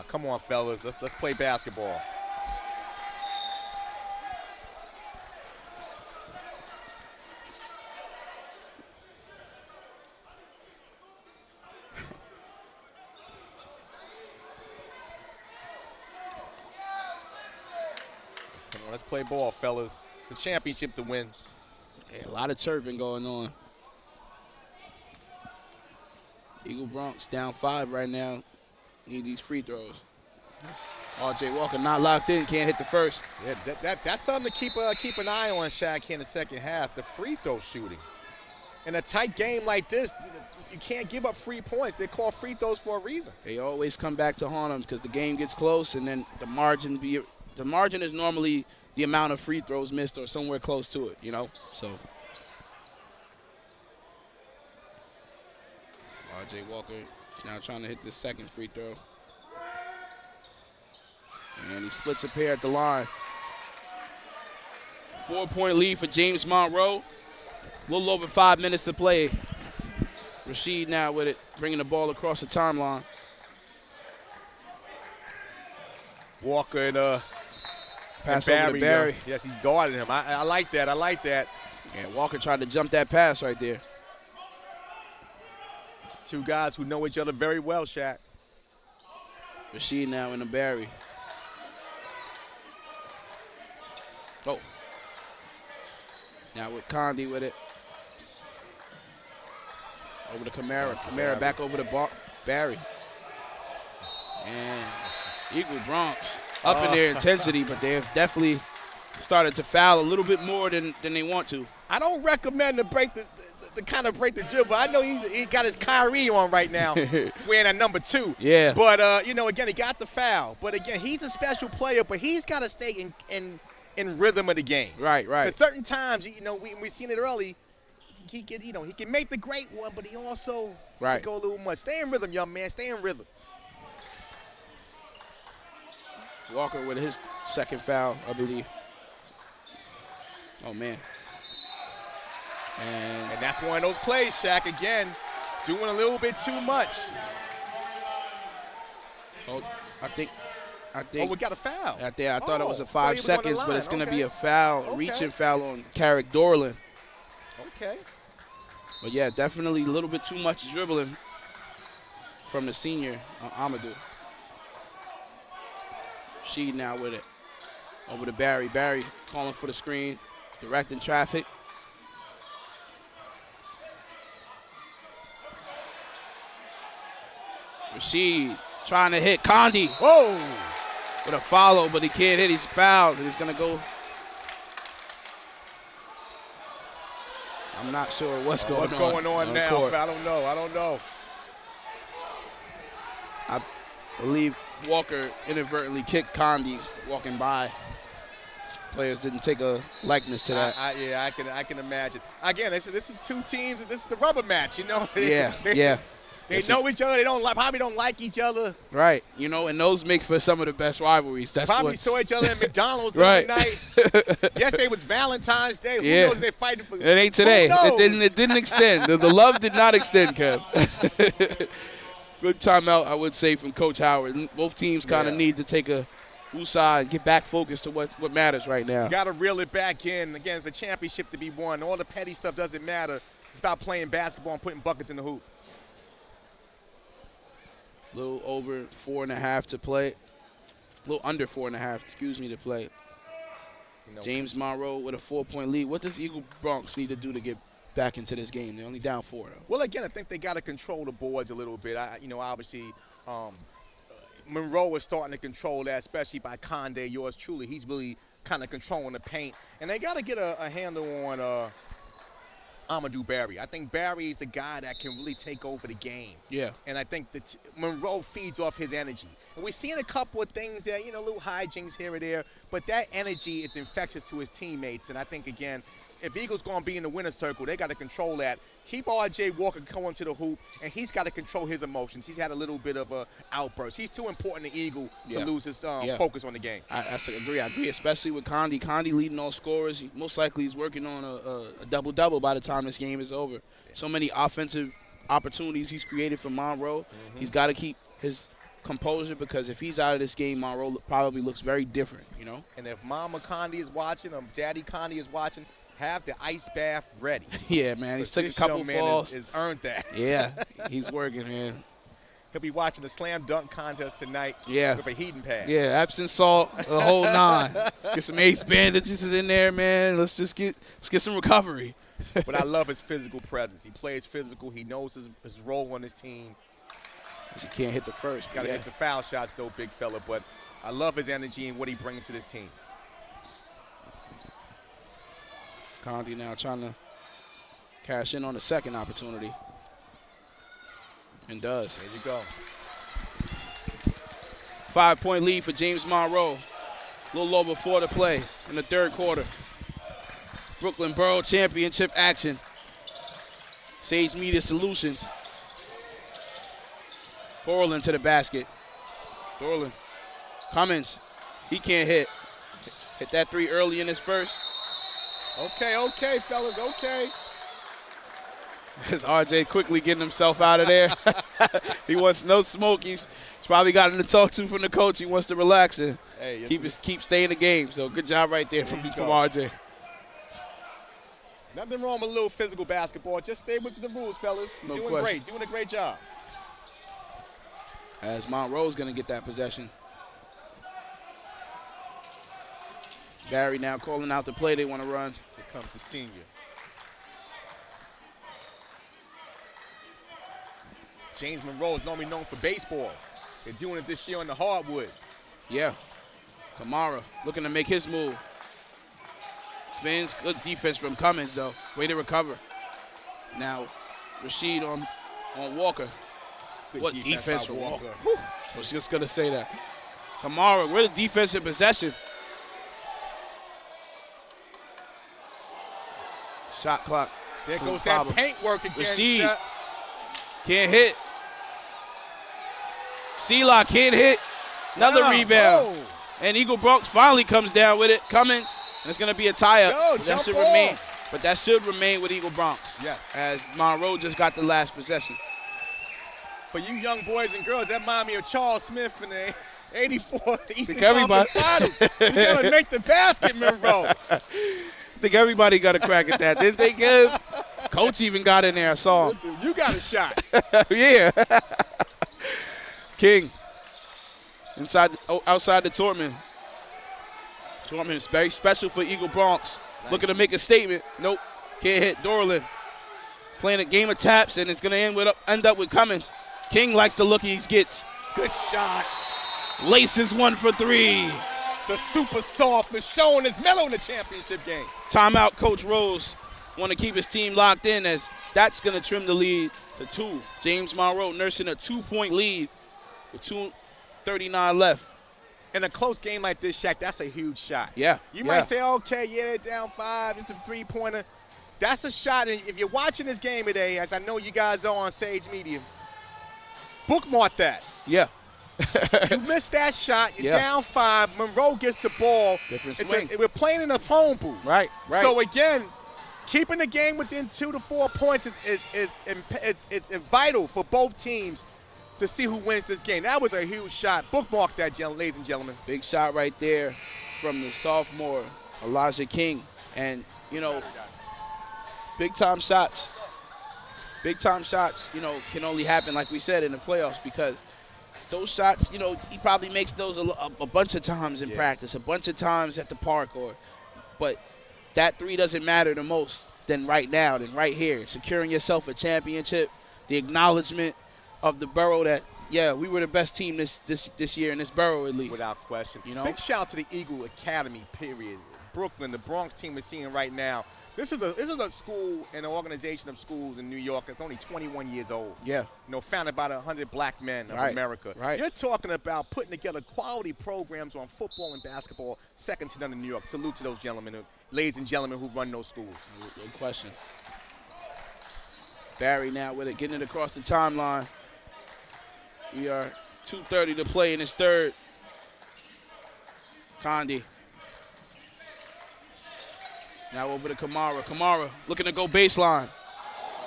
Come on, fellas. Let's play basketball. Let's play ball, fellas. It's a championship to win. Yeah, a lot of chirping going on. Eagle Bronx down 5 right now. Need these free throws. R.J. Walker not locked in. Can't hit the first. Yeah, that's something to keep an eye on, Shaq, here in the second half. The free throw shooting. In a tight game like this, you can't give up free points. They call free throws for a reason. They always come back to haunt them because the game gets close, and then the margin is normally the amount of free throws missed or somewhere close to it, you know? So R.J. Walker now trying to hit the second free throw. And he splits a pair at the line. 4-point lead for James Monroe. A little over 5 minutes to play. Rasheed now with it, bringing the ball across the timeline. Walker and Pass and over to Barry. Yes, he's guarding him. I like that. I like that. Yeah, Walker tried to jump that pass right there. Two guys who know each other very well, Shaq. Rasheed now in the Barry. Oh. Now with Condi with it. Over to Kamara. Kamara back over to Barry. And Eagle Bronx up in their intensity, but they have definitely started to foul a little bit more than they want to. I don't recommend to break the kind of break the dribble. I know he got his Kyrie on right now, wearing a number 2. Yeah. But you know, again, he got the foul. But again, he's a special player, but he's got to stay in rhythm of the game. Right. Because certain times, you know, we seen it early. He can make the great one, but he also can go a little much. Stay in rhythm, young man. Stay in rhythm. Walker with his second foul, I believe. Oh, man. And that's one of those plays, Shaq, again, doing a little bit too much. Oh, I think. Oh, we got a foul. I thought it was a 5 was seconds, but it's going to be a foul, reaching foul on Carrick Dorland. Okay. But, yeah, definitely a little bit too much dribbling from the senior, Amadou. Sheed now with it. Over to Barry. Barry calling for the screen, directing traffic. Rasheed trying to hit Condi. Whoa! With a follow, but he can't hit. He's fouled, and he's going to go. I'm not sure what's going on. What's going on now? Court. I don't know. I believe Walker inadvertently kicked Condi walking by. Players didn't take a likeness to that. I can imagine. Again, this is two teams. This is the rubber match, you know. Yeah. They know each other. They probably don't like each other. Right. You know, and those make for some of the best rivalries. That's probably saw each other at McDonald's right. the other night. Yesterday was Valentine's Day. Who knows they're fighting for? It ain't today. It didn't extend. The love did not extend, Kev. Good timeout, I would say, from Coach Howard. Both teams kind of need to take a woosah and get back focused to what matters right now. You got to reel it back in. Again, it's a championship to be won. All the petty stuff doesn't matter. It's about playing basketball and putting buckets in the hoop. A little over 4.5 to play. A little under 4.5, to play. James Monroe with a 4-point lead. What does Eagle Bronx need to do to get back into this game. They're only down 4, though. Well, again, I think they got to control the boards a little bit. Obviously, Monroe is starting to control that, especially by Conde, yours truly. He's really kind of controlling the paint. And they got to get a handle on Amadou Barry. I think Barry is the guy that can really take over the game. Yeah. And I think that Monroe feeds off his energy. And we're seeing a couple of things there, little hijinks here and there, but that energy is infectious to his teammates. And I think, again, if Eagles going to be in the winner's circle, they got to control that. Keep R.J. Walker going to the hoop, and he's got to control his emotions. He's had a little bit of an outburst. He's too important to Eagle to lose his focus on the game. I agree, especially with Conde. Conde leading all scorers. Most likely he's working on a double-double by the time this game is over. Yeah. So many offensive opportunities he's created for Monroe. Mm-hmm. He's got to keep his composure, because if he's out of this game, Monroe probably looks very different, And if Mama Conde is watching, or Daddy Conde is watching, have the ice bath ready. Yeah, man. He's took a couple falls. Has earned that. Yeah, he's working, man. He'll be watching the slam dunk contest tonight with a heating pad. Yeah, Epsom salt, the whole 9. Let's get some ace bandages in there, man. Let's get some recovery. But I love his physical presence. He plays physical. He knows his role on his team. He can't hit the first. Got to hit the foul shots, though, big fella. But I love his energy and what he brings to this team. Conde now trying to cash in on the second opportunity. And does. There you go. 5-point lead for James Monroe. A little over 4 to play in the third quarter. Brooklyn Borough Championship action. Sage Media Solutions. Borland to the basket. Borland. Cummins. He can't hit. Hit that 3 early in his first. Okay, fellas, okay. As RJ quickly getting himself out of there. He wants no smoke. He's probably gotten to talk to from the coach. He wants to relax and keep staying in the game. So good job right there from RJ. Nothing wrong with a little physical basketball. Just stay with the rules, fellas. You're doing great. Doing a great job. As Monroe's going to get that possession. Barry now calling out the play they want to run. Here comes the senior. James Monroe is normally known for baseball. They're doing it this year on the hardwood. Yeah. Kamara looking to make his move. Spins. Good defense from Cummins, though. Way to recover. Now, Rashid on Walker. Good what defense from Walker. I was just going to say that. Kamara, where the defensive possession. Shot clock. There goes that paint work again. Rashid can't hit. C-Lock can't hit. Another rebound. Oh. And Eagle Bronx finally comes down with it. Cummins, and it's going to be a tie-up. That should remain. But that should remain with Eagle Bronx. Yes. As Monroe just got the last possession. For you young boys and girls, that reminds me of Charles Smith in the 84 Eastern Conference Finals. You got to make the basket, Monroe. I think everybody got a crack at that, didn't they, Kev? Coach even got in there. I saw him. Listen, you got a shot. Yeah. King. Outside the Tortman. Tortman is very special for Eagle Bronx. Nice. Looking to make a statement. Nope. Can't hit. Dorland playing a game of taps, and it's going to end up with Cummins. King likes the look he gets. Good shot. Laces 1 for 3. The super soft is showing his mellow in the championship game. Timeout, Coach Rose. Want to keep his team locked in, as that's going to trim the lead to 2. James Monroe nursing a 2-point lead with 2:39 left. In a close game like this, Shaq, that's a huge shot. Yeah. You might say, okay, they're down 5. It's a 3-pointer. That's a shot. And if you're watching this game today, as I know you guys are on Sage Media, bookmark that. Yeah. You missed that shot. You're down 5. Monroe gets the ball. Different swing. We're playing in a phone booth. Right. So, again, keeping the game within 2 to 4 points is vital for both teams to see who wins this game. That was a huge shot. Bookmark that, ladies and gentlemen. Big shot right there from the sophomore, Elijah King. And, big-time shots, can only happen, like we said, in the playoffs, because those shots, he probably makes those a bunch of times in practice, a bunch of times at the park, but that 3 doesn't matter the most than right now, than right here. Securing yourself a championship, the acknowledgement of the borough that, yeah, we were the best team this year in this borough, at least. Without question. You know? Big shout out to the Eagle Academy, period. Brooklyn, the Bronx team we're seeing right now. This is a school and an organization of schools in New York that's only 21 years old. Yeah. Founded by 100 black men of America. Right. You're talking about putting together quality programs on football and basketball, second to none in New York. Salute to those gentlemen, ladies and gentlemen who run those schools. No question. Barry now with it, getting it across the timeline. We are 2:30 to play in his third. Condi. Now over to Kamara. Kamara looking to go baseline.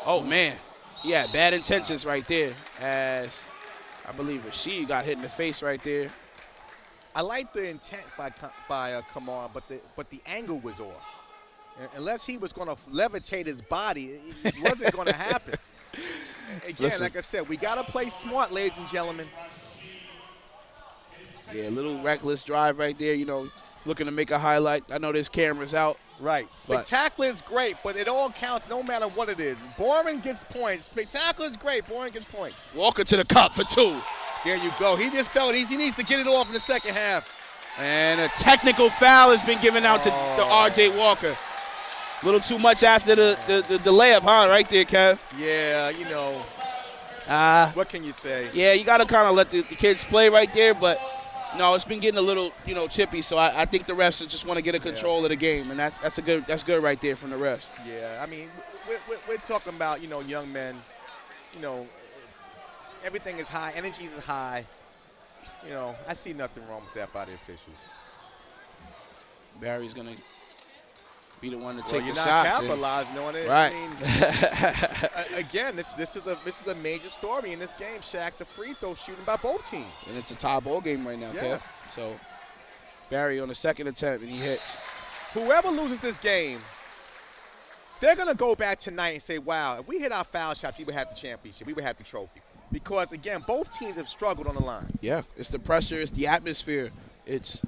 Oh, man. He had bad intentions right there, as I believe Rashid got hit in the face right there. I like the intent by Kamara, but the angle was off. Unless he was going to levitate his body, it wasn't going to happen. Again, Listen. like I said, we got to play smart, ladies and gentlemen. Yeah, a little reckless drive right there, looking to make a highlight. I know there's cameras out. Right. Spectacular is great, but it all counts no matter what it is. Boring gets points. Spectacular is great. Boring gets points. Walker to the cup for 2. There you go. He just felt he needs to get it off in the second half. And a technical foul has been given out to the R.J. Walker. A little too much after the layup, huh? Right there, Kev. Yeah, what can you say? Yeah, you got to kind of let the kids play right there, but no, it's been getting a little, chippy. So I think the refs just want to get a control of the game, and that's good right there from the refs. Yeah, I mean, we're talking about young men. Everything is high, energy is high. I see nothing wrong with that by the officials. Barry's gonna be the one to take you're the not shots. capitalizing on it. Right. I mean, again, this is a major story in this game, Shaq. The free throw shooting by both teams. And it's a tie ball game right now, Yes. Kev. So Barry on the second attempt, and he hits. Whoever loses this game, they're going to go back tonight and say, wow, if we hit our foul shots, we would have the championship. We would have the trophy. Because, again, both teams have struggled on the line. Yeah, it's the pressure, it's the atmosphere. It's,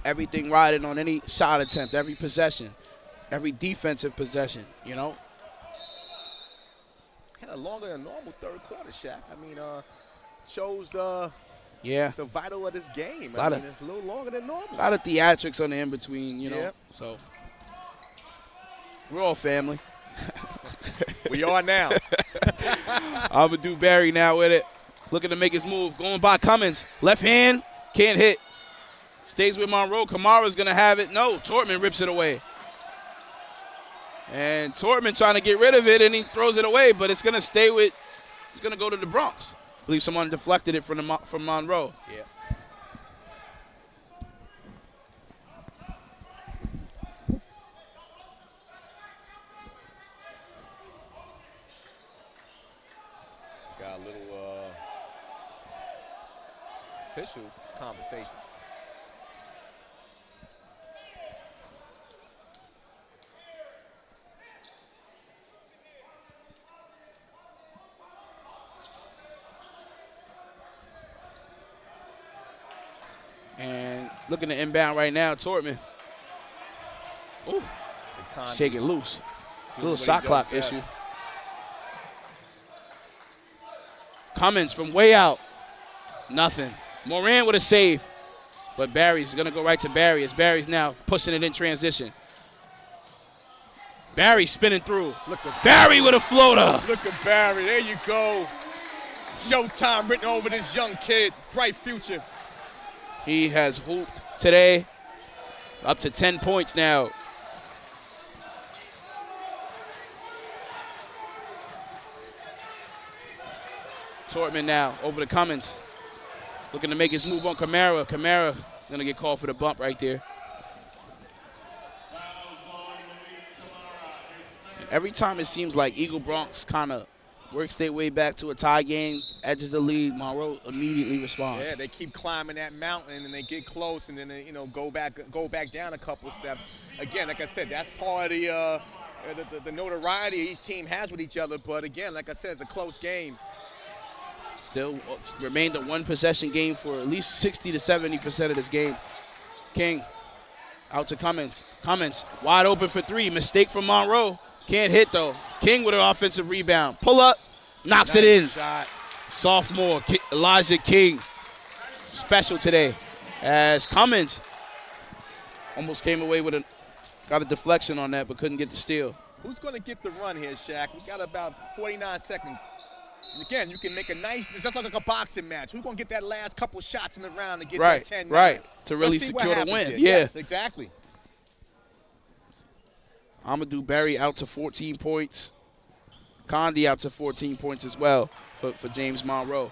everything riding on any shot attempt, every possession, every defensive possession, Had a longer than normal third quarter, Shaq. I mean, shows the vital of this game. It's a little longer than normal. A lot of theatrics on the in-between, Yep. So we're all family. We are now. Amadou Barry now with it. Looking to make his move. Going by Cummins. Left hand. Can't hit. Stays with Monroe. Kamara's going to have it. No. Tortman rips it away. And Tortman trying to get rid of it, and he throws it away, but it's going to stay with – it's going to go to the Bronx. I believe someone deflected it from Monroe. Yeah. Got a little official conversation. And looking to inbound right now, Tortman. Ooh, shaking loose. A little shot clock issue. Cummins from way out. Nothing. Moran with a save. But Barry's going to go right to Barry as Barry's now pushing it in transition. Barry spinning through. Look at Barry with a floater. Look at Barry. There you go. Showtime written over this young kid. Bright future. He has hooped today. Up to 10 points now. Tortman now over to Cummins. Looking to make his move on Kamara. Kamara is going to get called for the bump right there. And every time it seems like Eagle Bronx kind of works their way back to a tie game, edges the lead, Monroe immediately responds. Yeah, they keep climbing that mountain, and they get close, and then they, go back down a couple steps. Again, like I said, that's part of the notoriety each team has with each other. But again, like I said, it's a close game. Still remained a one-possession game for at least 60 to 70% of this game. King out to Cummins. Cummins wide open for three. Mistake from Monroe. Can't hit, though. King with an offensive rebound. Pull up, knocks it in. Shot. Sophomore Elijah King, special today. As Cummins almost came away with got a deflection on that, but couldn't get the steal. Who's going to get the run here, Shaq? We got about 49 seconds. And again, you can make a nice, it's just like a boxing match. Who's going to get that last couple shots in the round to get that 10-9? Right, to really secure the win. Here. Yeah. Yes, exactly. Amadou Barry out to 14 points. Condi out to 14 points as well for James Monroe.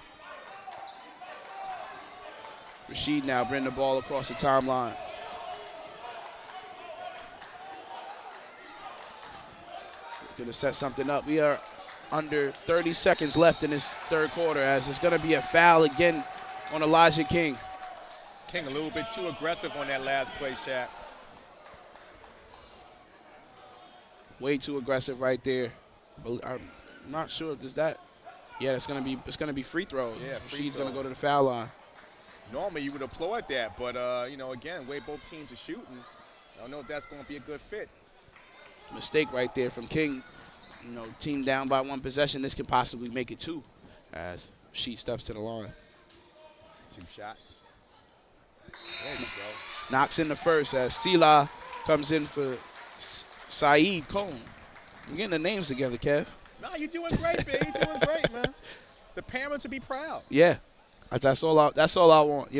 Rashid now bringing the ball across the timeline. Going to set something up. We are under 30 seconds left in this third quarter, as it's going to be a foul again on Elijah King. King a little bit too aggressive on that last play, Shaq. Way too aggressive right there. I'm not sure if there's that. Yeah, it's gonna be free throws. Yeah, Rashid's gonna go to the foul line. Normally you would applaud that, but again, way both teams are shooting, I don't know if that's going to be a good fit. Mistake right there from King. Team down by one possession. This could possibly make it two, as Rashid steps to the line. 2 shots. There you go. Knocks in the first as Sila comes in for Saeed Cone. I'm getting the names together, Kev. No, you're doing great, babe. You're doing great, man. The parents will be proud. Yeah, that's all I want,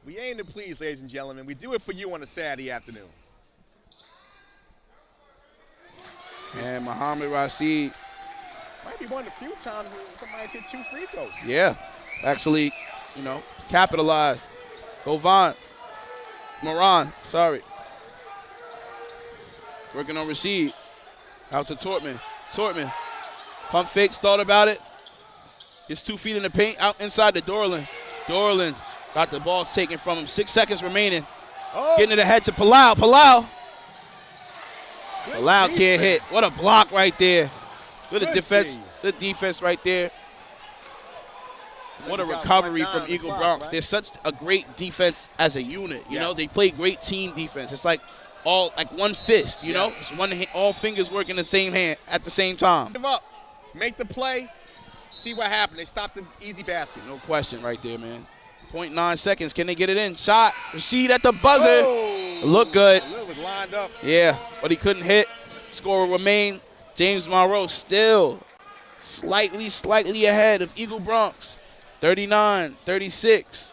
We aim to please, ladies and gentlemen. We do it for you on a Saturday afternoon. And Muhammad Rashid. Might be one of the few times somebody's hit 2 free throws. Yeah, actually, capitalized. Moran, sorry. Working on Rashid. Out to Tortman. Pump fakes, thought about it. Gets 2 feet in the paint, out inside to Dorland. Dorland got the ball taken from him. 6 seconds remaining. Oh. Getting it ahead to Palau. Palau can't hit. What a block right there. Good defense. Good defense right there. What a recovery from Eagle Bronx. Right? They're such a great defense as a unit. Yes. They play great team defense. It's like one fist, Yes. It's one hand, all fingers working the same hand at the same time. Give up. Make the play. See what happened. They stopped the easy basket. No question right there, man. 0.9 seconds. Can they get it in? Shot. Rashid at the buzzer. Oh. Look good. Lil was lined up. Yeah, but he couldn't hit. Score will remain. James Monroe still slightly ahead of Eagle Bronx. 39-36.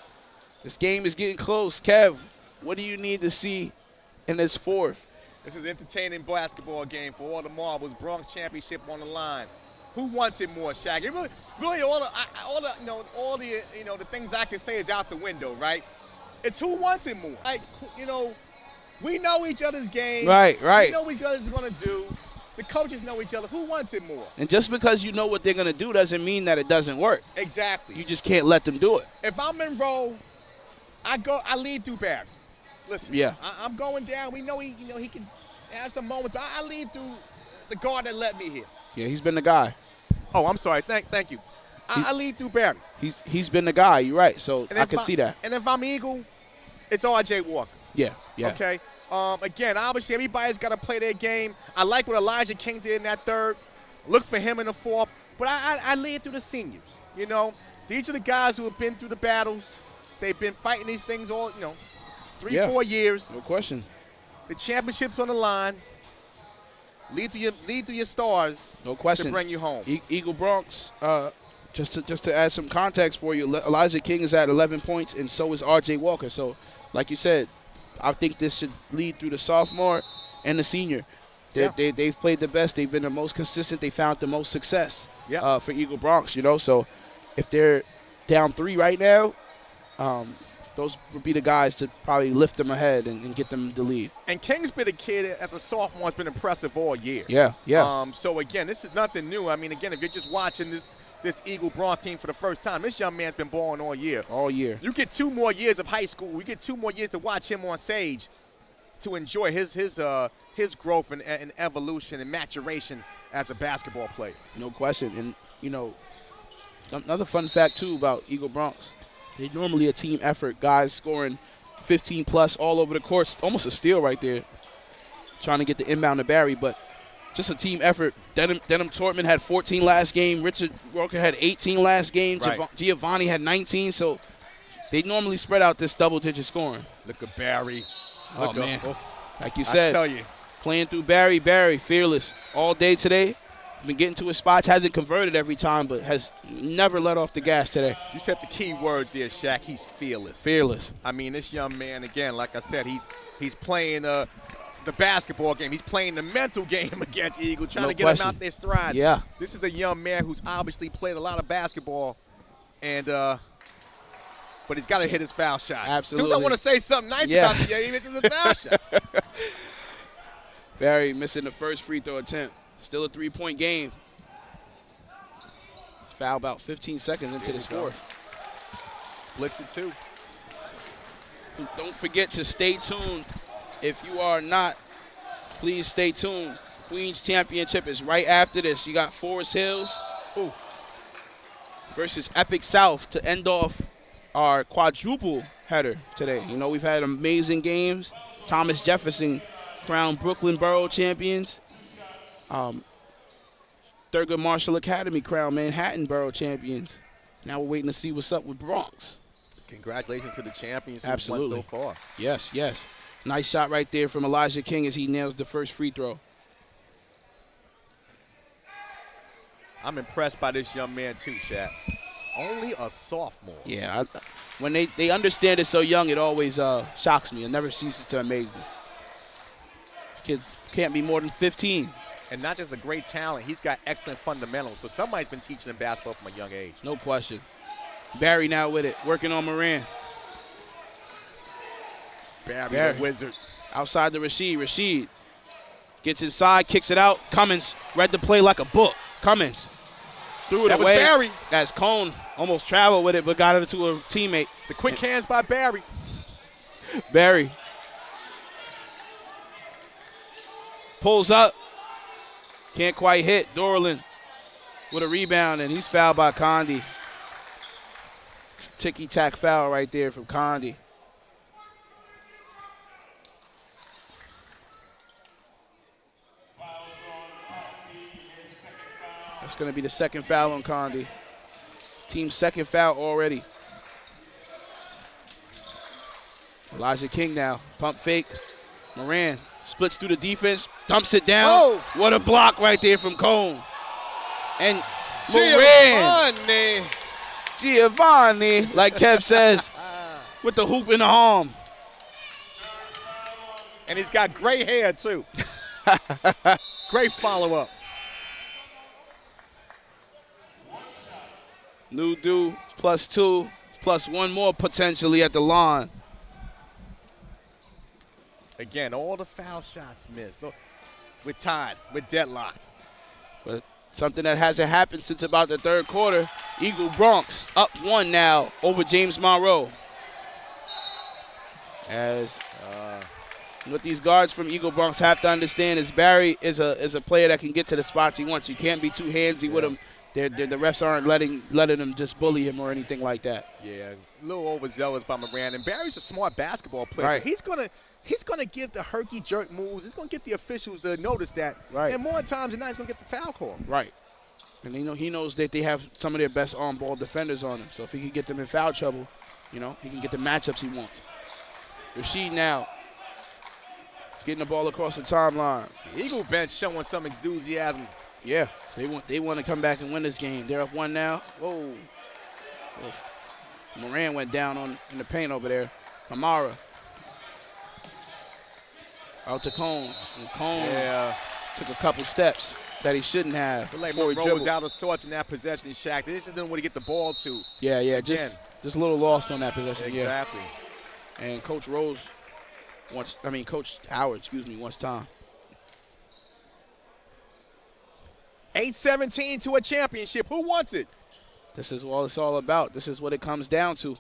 This game is getting close. Kev, what do you need to see in this fourth? This is an entertaining basketball game for all the marbles. Bronx championship on the line. Who wants it more, Shaq? It really all the things I can say is out the window, right? It's who wants it more. We know each other's game. Right. We know what each other's going to do. The coaches know each other. Who wants it more? And just because you know what they're going to do doesn't mean that it doesn't work. Exactly. You just can't let them do it. If I'm Monroe, I lead through Barry. Listen, yeah. I'm going down. We know he can have some moments, but I lead through the guard that let me here. Yeah, he's been the guy. Oh, I'm sorry. Thank you. I lead through Barry. He's been the guy. You're right. So I can see that. And if I'm Eagle, it's R.J. Walker. Yeah. Okay. Again, obviously everybody's got to play their game. I like what Elijah King did in that third. Look for him in the fourth. But I lead through the seniors. These are the guys who have been through the battles. They've been fighting these things all, 4 years. No question. The championship's on the line. Lead through your stars. No question. To bring you home. Eagle Bronx. Just to add some context for you, Elijah King is at 11 points, and so is R.J. Walker. So, like you said, I think this should lead through the sophomore and the senior. They've played the best. They've been the most consistent. They found the most success for Eagle Bronx. So if they're down 3 right now, those would be the guys to probably lift them ahead and get them the lead. And King's been a kid as a sophomore has been impressive all year. Yeah. So, again, this is nothing new. I mean, again, if you're just watching this Eagle Bronx team for the first time, this young man's been balling all year. All year. You get 2 more years of high school. You get 2 more years to watch him on stage to enjoy his growth and evolution and maturation as a basketball player. No question. And, another fun fact, too, about Eagle Bronx. They're normally a team effort. Guys scoring 15-plus all over the court. Almost a steal right there. trying to get the inbound to Barry, but just a team effort. Denham Tortman had 14 last game. Richard Walker had 18 last game. Right. Giovanni had 19, so they normally spread out this double-digit scoring. Look at Barry. Oh, Look man. up. Like you said, I tell you. playing through Barry, fearless all day today. Been getting to his spots, hasn't converted every time, but has never let off the gas today. You said the key word there, Shaq. He's fearless. Fearless. I mean, this young man, again, like I said, he's playing the basketball game. He's playing the mental game against Eagle, trying No to get question. him out there stride. Yeah. This is a young man who's obviously played a lot of basketball, and but he's got to hit his foul shot. Absolutely. As soon as I want to say something nice Yeah. about the game, he misses his foul shot. Barry missing the first free throw attempt. Still a three-point game. Foul about 15 seconds into this fourth. Blitz it too. Don't forget to stay tuned. If you are not, please stay tuned. Queens Championship is right after this. You got Forest Hills versus Epic South to end off our quadruple header today. You know, we've had amazing games. Thomas Jefferson crowned Brooklyn Borough champions. Thurgood Marshall Academy crowned Manhattan Borough champions. Now we're waiting to see what's up with Bronx. Congratulations to the champions who Absolutely. won so far. Yes, yes. Nice shot right there from Elijah King as he nails the first free throw. I'm impressed by this young man too, Shaq. Only a sophomore. Yeah, when they understand it so young, it always shocks me. It never ceases to amaze me. Kid can't be more than 15. And not just a great talent, he's got excellent fundamentals. So somebody's been teaching him basketball from a young age. No question. Barry now with it, working on Moran. Barry, Barry. the wizard. Outside to Rasheed. Rasheed gets inside, kicks it out. Cummins read the play like a book. Cummins threw it That was away. Barry. As Cone almost traveled with it, but got it to a teammate. The quick hands by Barry. Barry pulls up. Can't quite hit. Dorland with a rebound, and he's fouled by Condi. Ticky-tack foul right there from Condi. That's going to be the second foul on Condi. Team's second foul already. Elijah King now. Pump fake. Moran splits through the defense. Dumps it down. Oh. What a block right there from Cone. And Moran. Giovanni, like Kev says, with the hoop in the arm. And he's got gray hair, too. Great follow-up. Nudu +2, plus one more potentially at the line. Again, all the foul shots missed. We're tied. We're deadlocked. But something that hasn't happened since about the third quarter. Eagle Bronx up 1 now over James Monroe. As what these guards from Eagle Bronx have to understand is Barry is a player that can get to the spots he wants. You can't be too handsy with him. The refs aren't letting him just bully him or anything like that. Yeah, a little overzealous by Moran. And Barry's a smart basketball player. Right. So he's gonna give the herky-jerk moves. He's going to get the officials to notice that. Right. And more times than not, he's going to get the foul call. Right. And he knows that they have some of their best on-ball defenders on him. So if he can get them in foul trouble, he can get the matchups he wants. Rasheed now getting the ball across the timeline. The Eagle bench showing some enthusiasm. Yeah, they want to come back and win this game. They're up 1 now. Whoa. Moran went down in the paint over there. Kamara. Out to Cone. And Cone took a couple steps that he shouldn't have. I feel like before he Monroe was dribbled. out of sorts in that possession, Shaq. They just didn't want to get the ball to. Yeah, just a little lost on that possession. Exactly. Yeah. And Coach Howard, wants time. 8-17 to a championship. Who wants it? This is what it's all about. This is what it comes down to.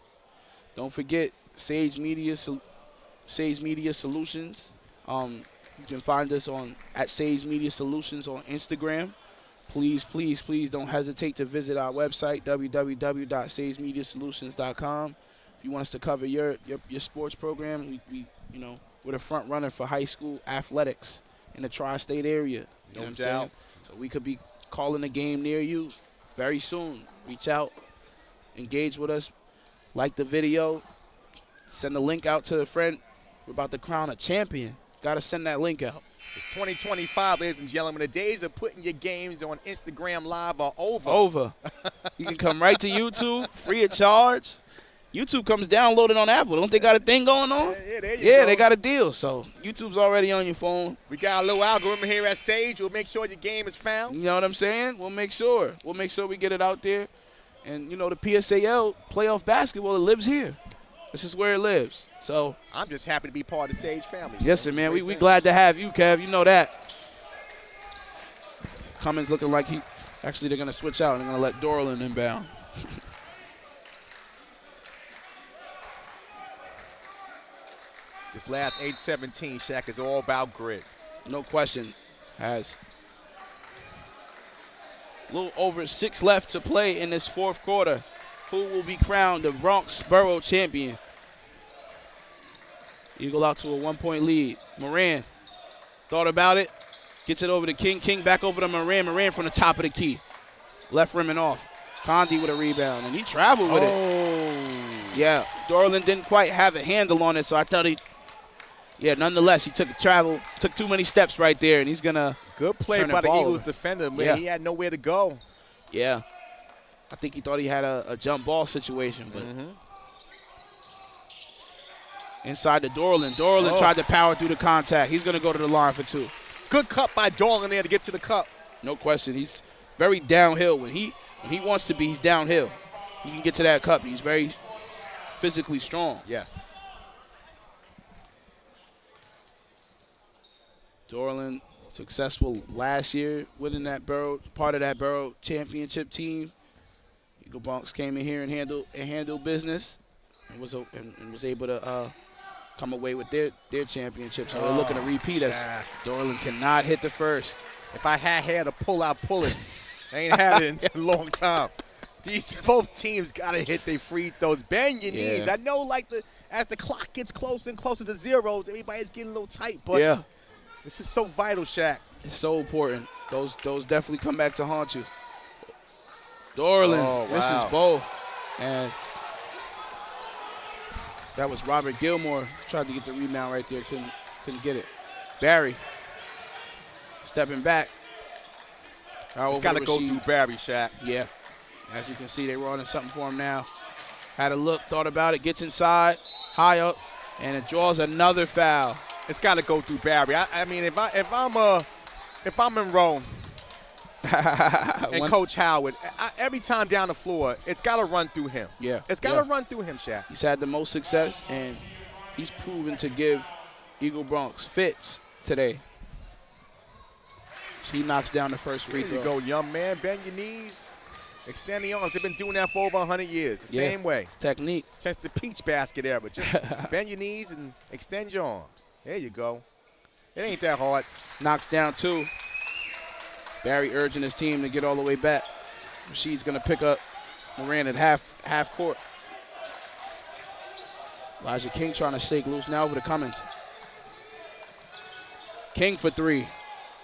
Don't forget Sage Media Solutions. You can find us at Sage Media Solutions on Instagram. Please don't hesitate to visit our website, www.sagemediasolutions.com. If you want us to cover your sports program, we're the front runner for high school athletics. in the tri-state area. You know what I'm saying? So we could be calling a game near you very soon. Reach out, engage with us, like the video, send the link out to a friend. We're about to crown a champion. Got to send that link out. It's 2025, ladies and gentlemen. The days of putting your games on Instagram Live are over. Over. You can come right to YouTube, free of charge. YouTube comes downloaded on Apple. Don't they got a thing going on? Yeah, there you go. They got a deal. So YouTube's already on your phone. We got a little algorithm here at Sage. We'll make sure your game is found. You know what I'm saying? We'll make sure. We'll make sure we get it out there. And, you know, the PSAL playoff basketball, it lives here. This is where it lives. So I'm just happy to be part of the Sage family. Yes, sir, man. We glad to have you, Kev. You know that. Cummins looking like they're going to switch out and they're going to let Dorland inbound. This last 8-17, Shaq, is all about grit. No question. Has a little over 6 left to play in this fourth quarter. Who will be crowned the Bronx Borough champion? Eagle out to a 1-point lead. Moran thought about it. Gets it over to King. King back over to Moran. Moran from the top of the key. Left rim and off. Condi with a rebound, and he traveled with it. Yeah, Dorland didn't quite have a handle on it, so I thought nonetheless, he took too many steps right there, and he's going to Good play by the Eagles defender, man. Yeah. He had nowhere to go. Yeah. I think he thought he had a jump ball situation, but inside to Dorland. Dorland tried to power through the contact. He's going to go to the line for 2. Good cut by Dorland there to get to the cup. No question. He's very downhill. When he wants to be, he's downhill. He can get to that cup. He's very physically strong. Yes. Dorland successful last year, winning that part of that Borough championship team. Eagle Bronx came in here and handled business, and was able to come away with their championship. So they're looking to repeat us. Dorland cannot hit the first. If I had hair to pull, I'd pull it. I ain't had it in a long time. Both teams got to hit their free throws. Bend your knees. I know, as the clock gets closer and closer to zeros, everybody's getting a little tight. But this is so vital, Shaq. It's so important. Those definitely come back to haunt you. Dorland misses both. As that was Robert Gilmore. Tried to get the rebound right there. Couldn't get it. Barry stepping back. It's got to go through Barry, Shaq. Yeah. As you can see, they were on something for him now. Had a look, thought about it, gets inside, high up, and it draws another foul. It's got to go through Barry. I mean, if I'm Monroe and Coach Howard, every time down the floor, it's got to run through him. Yeah. It's got to run through him, Shaq. He's had the most success, and he's proven to give Eagle Bronx fits today. He knocks down the first free throw. There you go, young man. Bend your knees. Extend the arms. They've been doing that for over 100 years. The same way. It's technique. Since the peach basket era. Just bend your knees and extend your arms. There you go. It ain't that hard. Knocks down 2. Barry urging his team to get all the way back. Rashid's going to pick up Moran at half court. Elijah King trying to shake loose now over to Cummins. King for 3.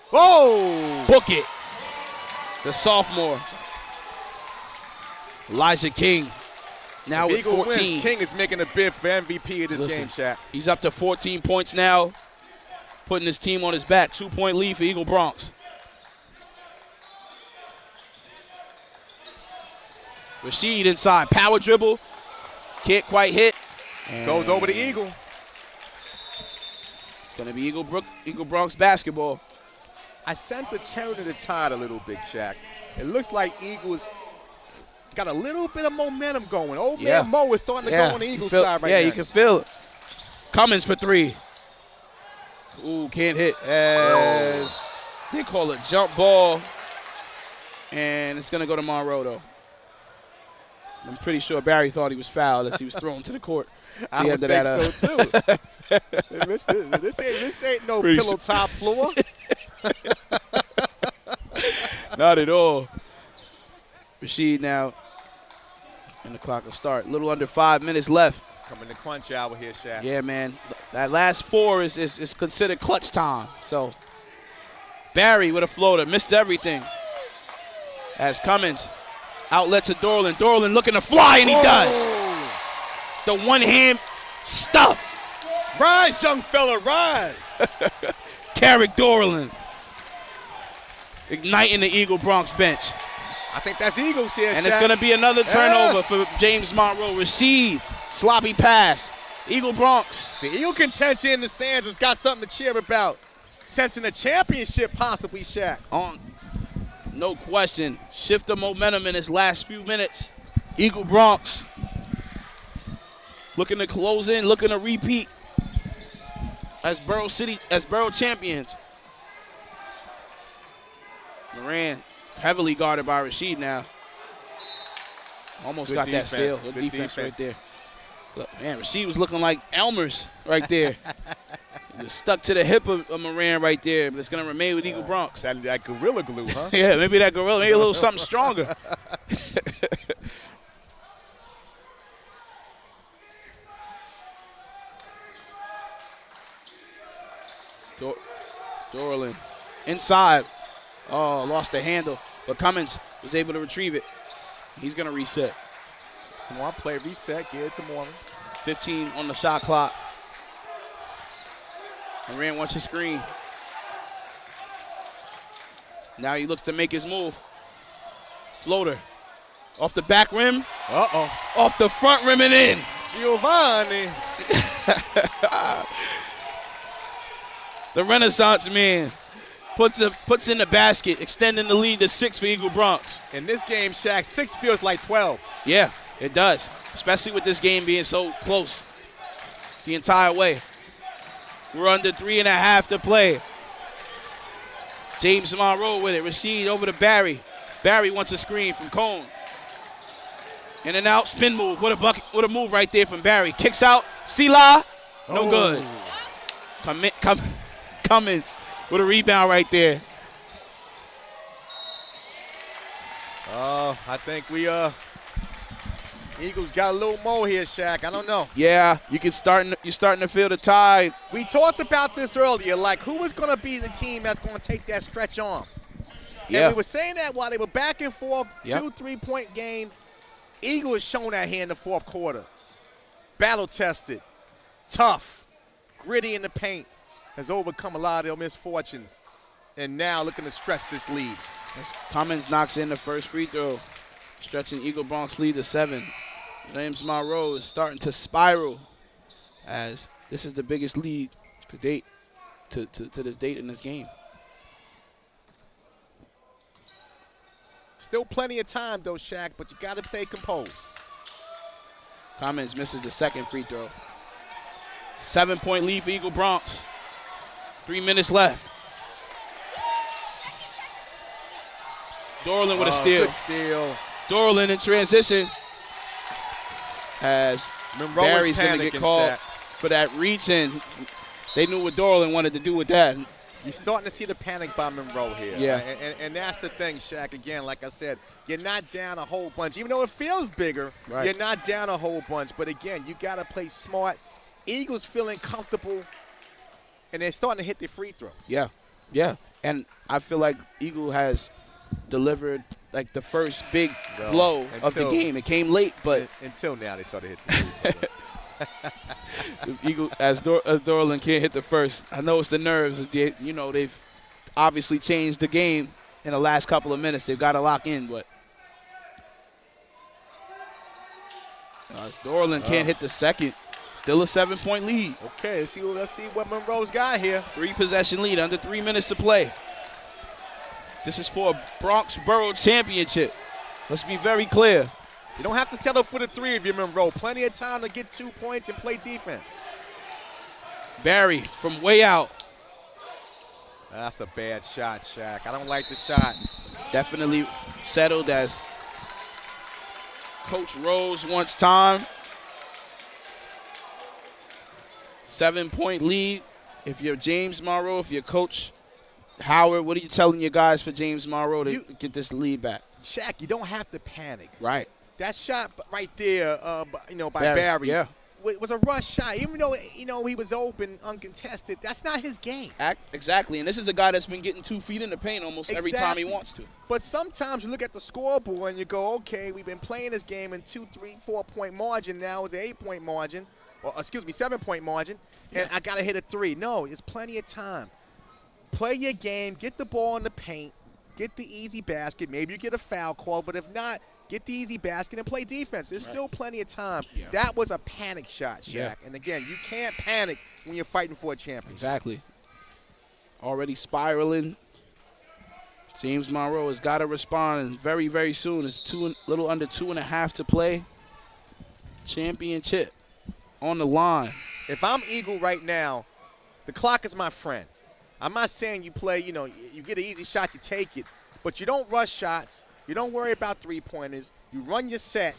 Whoa! Book it. The sophomore. Elijah King now with 14. King is making a bid for MVP of this game, Shaq. He's up to 14 points now, putting his team on his back. 2-point lead for Eagle Bronx. Rashid inside. Power dribble. Can't quite hit. And goes over to Eagle. It's going to be Eagle Bronx basketball. I sense a cherry to the tide a little bit, Shaq. It looks like Eagles got a little bit of momentum going. Old man Mo is starting to go on the Eagles side right now. Yeah, you can feel it. Cummins for 3. Ooh, can't hit. As they call it jump ball. And it's going to go to Monroe, though. I'm pretty sure Barry thought he was fouled as he was thrown to the court. I would think so, too. This ain't no pillow top floor. Not at all. Rashid now, and the clock will start. A little under 5 minutes left. Coming to crunch hour here, Shaq. Yeah, man. That last 4 is considered clutch time. So Barry with a floater. Missed everything. As Cummins. Outlet to Dorland. Dorland looking to fly, and he does. The one-hand stuff. Rise, young fella, rise. Carrick Dorland. Igniting the Eagle Bronx bench. I think that's Eagles here, And Shaq. it's going to be another turnover for James Monroe. Receive. Sloppy pass. Eagle Bronx. The Eagle contention in the stands has got something to cheer about. Sensing a championship possibly, Shaq. On. No question. Shift the momentum in his last few minutes. Eagle Bronx. Looking to close in, looking to repeat as Boro champions. Moran heavily guarded by Rasheed now. Almost Good got defense. that steal. Good Good defense defense right there. Look, man, Rasheed was looking like Elmer's right there. Just stuck to the hip of Moran right there, but it's going to remain with Eagle Bronx. That gorilla glue, huh? Yeah, maybe that gorilla, maybe a little something stronger. Dorland inside. Oh, lost the handle, but Cummins was able to retrieve it. He's going to reset. Someone play reset, give it to Mormon. 15 on the shot clock. Moran wants a screen. Now he looks to make his move. Floater. Off the back rim. Uh-oh. Off the front rim and in. Giovanni. The Renaissance man puts in the basket, extending the lead to 6 for Eagle Bronx. In this game, Shaq, 6 feels like 12. Yeah, it does, especially with this game being so close the entire way. We're under 3.5 to play. James Monroe with it. Rasheed over to Barry. Barry wants a screen from Cone. In and out, spin move. What a bucket! What a move right there from Barry. Kicks out. Sela. No good. Cummins with a rebound right there. I think we Eagles got a little more here, Shaq. I don't know. Yeah, you're starting to feel the tide. We talked about this earlier, like who was going to be the team that's going to take that stretch on. Yeah. And we were saying that while they were back and forth, Yep. 2 3-point game. Eagles shown that here in the fourth quarter. Battle-tested, tough, gritty in the paint, has overcome a lot of their misfortunes, and now looking to stretch this lead. As Cummins knocks in the first free throw, stretching Eagle Bronx lead to 7. James Monroe is starting to spiral as this is the biggest lead to date, to this date in this game. Still plenty of time, though, Shaq, but you got to stay composed. Cummins misses the second free throw. 7-point lead for Eagle Bronx. 3 minutes left. Dorland with a steal. Good steal. Dorland in transition as Monroe Barry's is going to panicking, get called Shaq. for that reach, and they knew what Dorland wanted to do with that. You're starting to see the panic by Monroe here. Yeah. And that's the thing, Shaq. Again, like I said, you're not down a whole bunch. Even though it feels bigger, Right. You're not down a whole bunch. But, again, you got to play smart. Eagles feeling comfortable, and they're starting to hit their free throw. Yeah, yeah. And I feel like Eagle has delivered like the first big blow of the game. It came late, but until now they started hitting the free throw. Eagle as Dorland can't hit the first. I know it's the nerves. They've obviously changed the game in the last couple of minutes. They've got to lock in, but as Dorland can't hit the second. Still a 7-point lead. Okay, let's see what Monroe's got here. 3-possession lead, under 3 minutes to play. This is for a Bronx Borough championship. Let's be very clear. You don't have to settle for the 3 if you're Monroe. Plenty of time to get 2 points and play defense. Barry from way out. That's a bad shot, Shaq. I don't like the shot. Definitely settled as Coach Rose wants time. 7-point lead. If you're James Monroe, if you're Coach Howard, what are you telling your guys for James Monroe to get this lead back? Shaq, you don't have to panic. Right. That shot right there, by Barry. Yeah. was a rush shot. Even though, he was open, uncontested, that's not his game. Exactly, and this is a guy that's been getting 2 feet in the paint almost every time he wants to. But sometimes you look at the scoreboard and you go, okay, we've been playing this game in 2, 3, 4-point margin. Now it's an 8-point margin, or 7-point margin, and I got to hit a 3. No, it's plenty of time. Play your game, get the ball in the paint, get the easy basket. Maybe you get a foul call, but if not, get the easy basket and play defense. There's still plenty of time. Yeah. That was a panic shot, Shaq. Yeah. And, again, you can't panic when you're fighting for a championship. Exactly. Already spiraling. James Monroe has got to respond very, very soon. It's little under 2.5 to play. Championship on the line. If I'm Eagle right now, the clock is my friend. I'm not saying you play, you get an easy shot, you take it. But you don't rush shots. You don't worry about three-pointers. You run your set.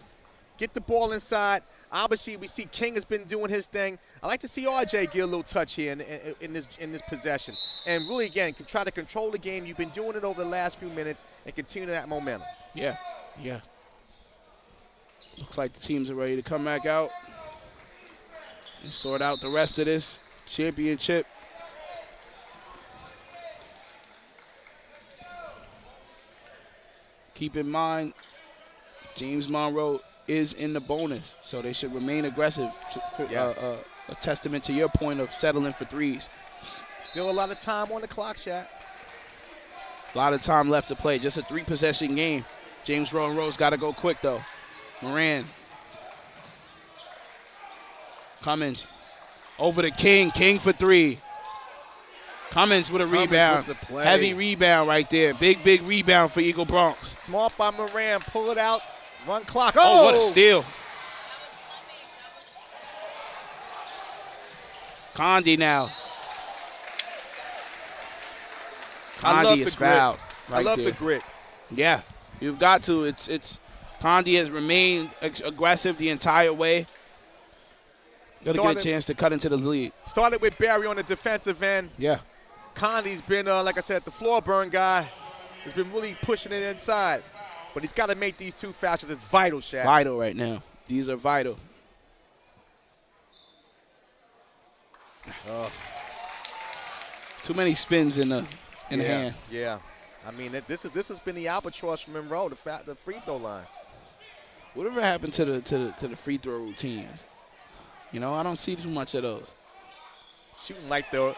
Get the ball inside. Obviously, we see King has been doing his thing. I like to see RJ get a little touch here in this possession. And really, again, can try to control the game. You've been doing it over the last few minutes and continue that momentum. Yeah. Looks like the teams are ready to come back out and sort out the rest of this championship. Keep in mind, James Monroe is in the bonus, so they should remain aggressive. Yes. A testament to your point of settling for threes. Still a lot of time on the clock, Shaq. A lot of time left to play. Just a 3-possession game. James Monroe's got to go quick, though. Moran. Cummins. Over to King. King for 3. Cummins with a rebound. With the play. Heavy rebound right there. Big rebound for Eagle Bronx. Smart by Moran. Pull it out. Run clock. Oh, what a steal. Condi now. Condi is fouled. I love the grit. Yeah, you've got to. It's Condi has remained aggressive the entire way. Got to get a chance to cut into the lead. Started with Barry on the defensive end. Yeah. Condi's been, like I said, the floor burn guy. He's been really pushing it inside. But he's got to make these 2 fouls. It's vital, Shaq. Vital right now. These are vital. Too many spins in the hand. Yeah. I mean, this has been the albatross from Monroe, the free throw line. Whatever happened to the free throw routines? I don't see too much of those. Shooting like the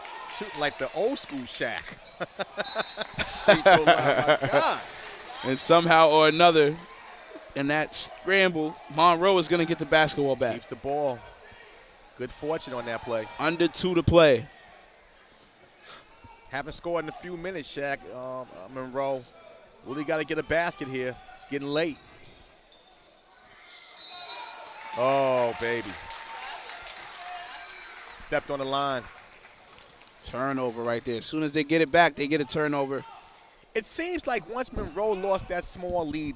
old school Shaq. Free throw line, my God. And somehow or another, in that scramble, Monroe is going to get the basketball back. Keeps the ball. Good fortune on that play. Under 2 to play. Haven't scored in a few minutes, Shaq. Monroe really got to get a basket here. It's getting late. Oh, baby. Stepped on the line. Turnover right there. As soon as they get it back, they get a turnover. It seems like once Monroe lost that small lead,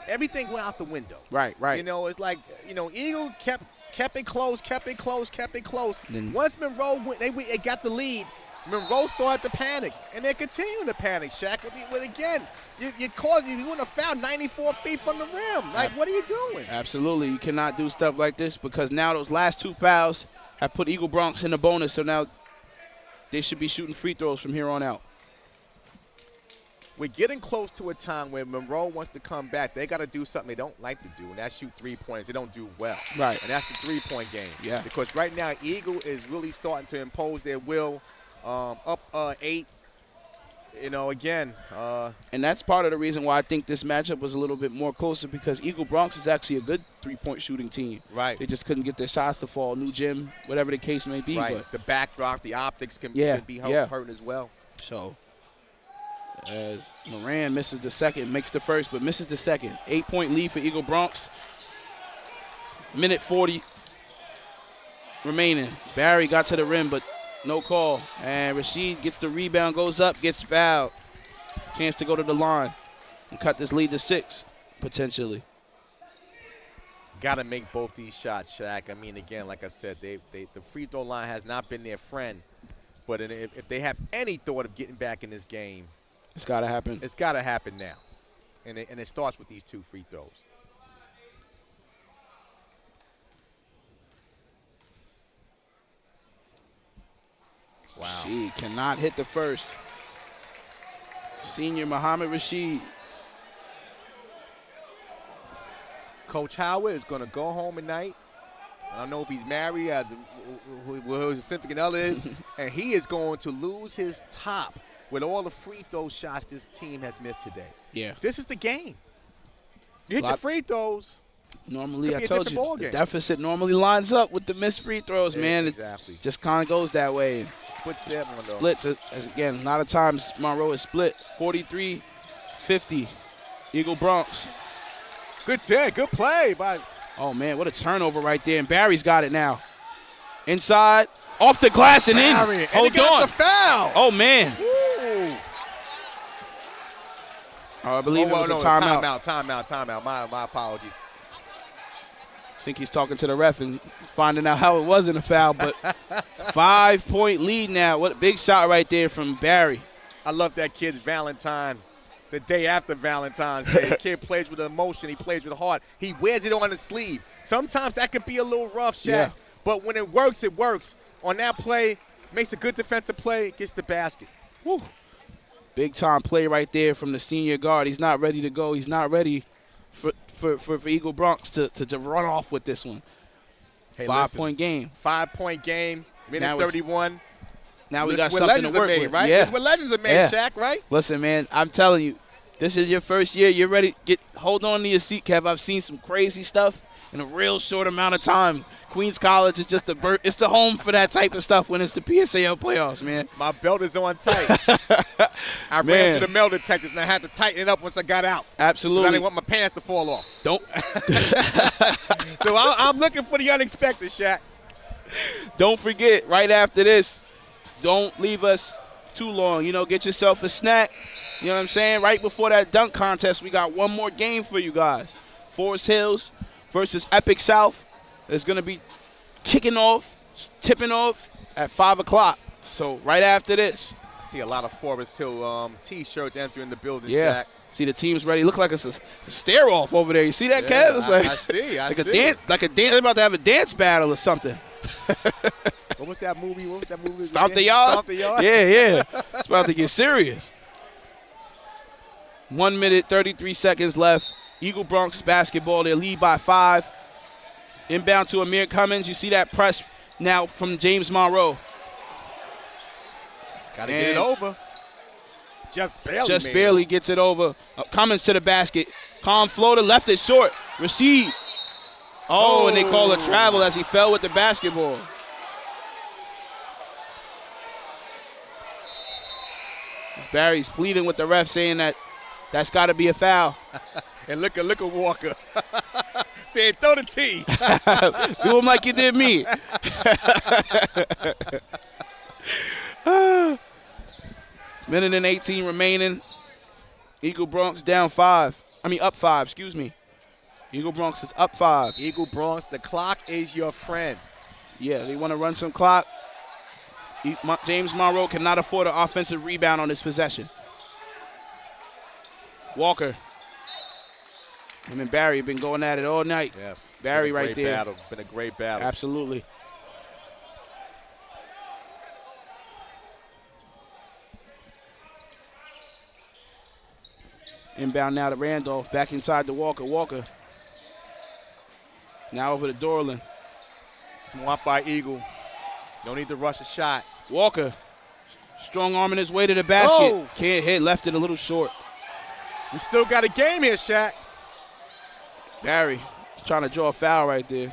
everything went out the window. Right. It's like, Eagle kept it close. Then once Monroe they got the lead, Monroe started to panic, and they're continuing to panic, Shaq. But again, you're doing a foul 94 feet from the rim. Like, what are you doing? Absolutely. You cannot do stuff like this because now those last 2 fouls have put Eagle Bronx in the bonus, so now they should be shooting free throws from here on out. We're getting close to a time where Monroe wants to come back. They got to do something they don't like to do, and that's shoot 3-pointers. They don't do well. Right. And that's the 3-point game. Yeah. Because right now, Eagle is really starting to impose their will. Up 8, again. And that's part of the reason why I think this matchup was a little bit more closer because Eagle Bronx is actually a good 3-point shooting team. Right. They just couldn't get their shots to fall. New gym, whatever the case may be. Right. But the backdrop, the optics can be hurting as well. So as Moran misses the second, makes the first, but misses the second. 8-point lead for Eagle Bronx. Minute 40 remaining. Barry got to the rim, but no call. And Rashid gets the rebound, goes up, gets fouled. Chance to go to the line and cut this lead to 6, potentially. Got to make both these shots, Shaq. I mean, again, like I said, the free throw line has not been their friend. But if they have any thought of getting back in this game, it's got to happen. It's got to happen now. And it starts with these 2 free throws. Rashid cannot hit the first. Senior Muhammad Rashid. Coach Howard is going to go home at night. I don't know if he's married, who his significant other is, and he is going to lose his top with all the free throw shots this team has missed today. Yeah. This is the game. You hit your free throws. Normally, I told you, the deficit normally lines up with the missed free throws, man. Exactly. It just kind of goes that way. Splits there, Monroe. Splits, as again, a lot of times Monroe is split. 43-50, Eagle Bronx. Good play by. Oh, man, what a turnover right there. And Barry's got it now. Inside, off the glass and Barry. in. Hold on. The foul. Oh, man. Ooh. I believe it was a timeout. Timeout. My apologies. I think he's talking to the ref and finding out how it wasn't a foul, but 5-point lead now. What a big shot right there from Barry. I love that kid's Valentine. The day after Valentine's Day. The kid plays with emotion. He plays with heart. He wears it on his sleeve. Sometimes that can be a little rough, Shaq. Yeah. But when it works, it works. On that play, makes a good defensive play, gets the basket. Woo. Big time play right there from the senior guard. He's not ready to go. He's not ready for Eagle Bronx to run off with this one. Hey, 5-point game. 5-point game. Minute 31. Now we got something to work with, right? Yeah. That's what legends are made, Shaq, right? Listen, man, I'm telling you, this is your first year. You're ready. Hold on to your seat, Kev. I've seen some crazy stuff in a real short amount of time. Queens College is just it's the home for that type of stuff when it's the PSAL playoffs, man. My belt is on tight. I ran to the metal detectors, and I had to tighten it up once I got out. Absolutely. I didn't want my pants to fall off. Don't. So I'm looking for the unexpected, Shaq. Don't forget, right after this, don't leave us too long. Get yourself a snack. You know what I'm saying? Right before that dunk contest, we got one more game for you guys. Forest Hills versus Epic South. It's going to be tipping off at 5 o'clock. So right after this. I see a lot of Forest Hill T-shirts entering the building, yeah. Shaq. See the team's ready. Look like it's a stare-off over there. You see that, Kev? It's I see. A dance. They're about to have a dance battle or something. What was that movie? Stomp the Yard? Yeah. It's about to get serious. 1 minute, 33 seconds left. Eagle Bronx basketball. They lead by 5. Inbound to Amir Cummins. You see that press now from James Monroe. Got to get it over. Just barely gets it over. Cummins to the basket. Calm floater, left it short. Rashid. And they call a travel as he fell with the basketball. Barry's pleading with the ref, saying that's got to be a foul. And look at Walker. Saying, throw the T. Do him like you did me. Minute and 18 remaining. Eagle Bronx up 5, excuse me. Eagle Bronx is up 5. Eagle Bronx, the clock is your friend. Yeah, they want to run some clock. James Monroe cannot afford an offensive rebound on this possession. Walker. Him and Barry have been going at it all night. Yes. Barry right there. Been a great battle. Absolutely. Inbound now to Randolph. Back inside to Walker. Walker. Now over to Dorland. Swamped by Eagle. No need to rush a shot. Walker. Strong arming his way to the basket. Can't hit. Left it a little short. We still got a game here, Shaq. Barry trying to draw a foul right there.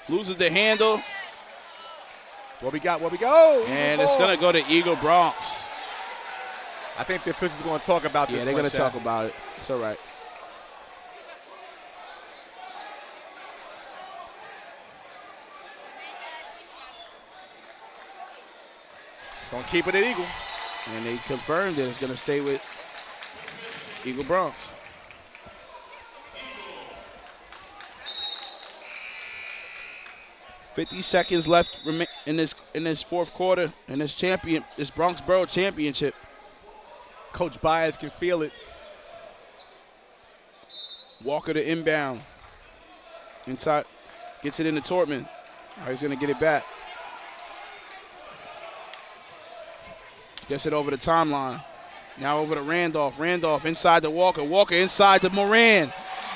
Loses the handle. What we got? And it's going to go to Eagle Bronx. I think the officials are going to talk about this. Yeah, they're going to talk about it. It's all right. Don't keep it at Eagle. And they confirmed that it's going to stay with Eagle Bronx. $50 seconds left in this fourth quarter in this Bronx Borough championship. Coach Byers can feel it. Walker to inbound. Inside, gets it into Tortman. He's going to get it back. Gets it over the timeline. Now over to Randolph. Randolph inside to Walker. Walker inside to Moran.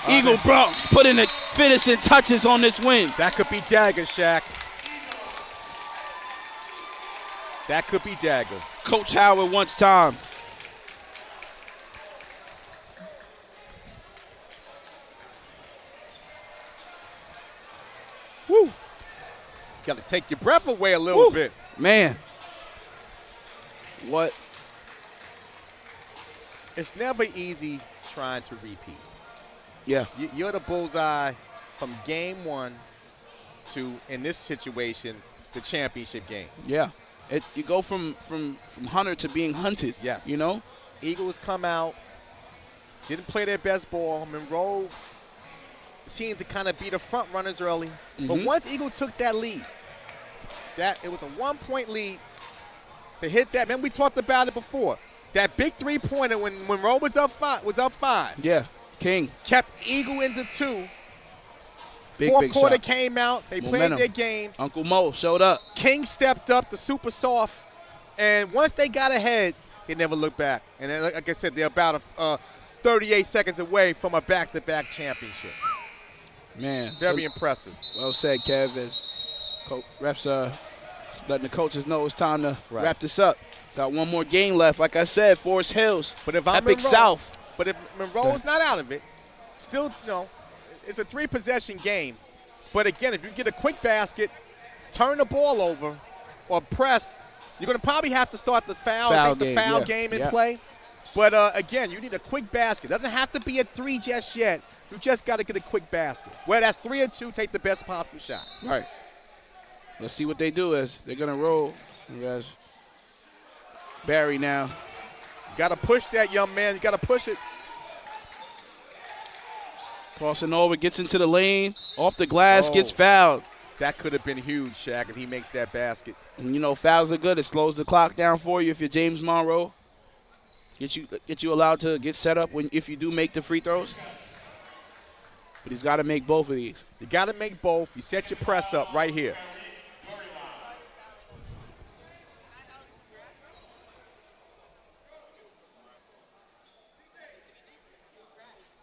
Eagle Bronx putting the finishing touches on this win. That could be dagger, Shaq. That could be dagger. Coach Howard wants time. Woo. Got to take your breath away a little bit. Man. What? It's never easy trying to repeat. Yeah. You're the bullseye from game one to, in this situation, the championship game. Yeah. You go from hunter to being hunted. Yes. You know? Eagles come out, didn't play their best ball. Monroe seemed to kind of be the front runners early. But once Eagle took that lead, it was a 1-point lead. They hit that. Remember we talked about it before. That big three-pointer when Monroe was up five. Yeah, King. Kept Eagle into 2. Big Fourth quarter shot. came out. They Momentum. played their game. Uncle Mo showed up. King stepped up, the super soft. And once they got ahead, they never looked back. And then, like I said, they're about 38 seconds away from a back-to-back championship. Man. Very impressive. Well said, Kev. As refs are letting the coaches know it's time to wrap this up. Got one more game left. Like I said, Forest Hills, but if I'm Epic Monroe, South. But if Monroe's not out of it, still, it's a 3-possession game. But again, if you get a quick basket, turn the ball over, or press, you're going to probably have to start the foul game in play. But again, you need a quick basket. Doesn't have to be a 3 just yet. You just got to get a quick basket. Whether that's 3 or 2, take the best possible shot. Right. Let's see what they do as they're going to roll. As Barry now. You got to push that, young man. You got to push it. Crossing over, gets into the lane. Off the glass, gets fouled. That could have been huge, Shaq, if he makes that basket. And, fouls are good. It slows the clock down for you if you're James Monroe. Get you allowed to get set up if you do make the free throws. But he's got to make both of these. You got to make both. You set your press up right here.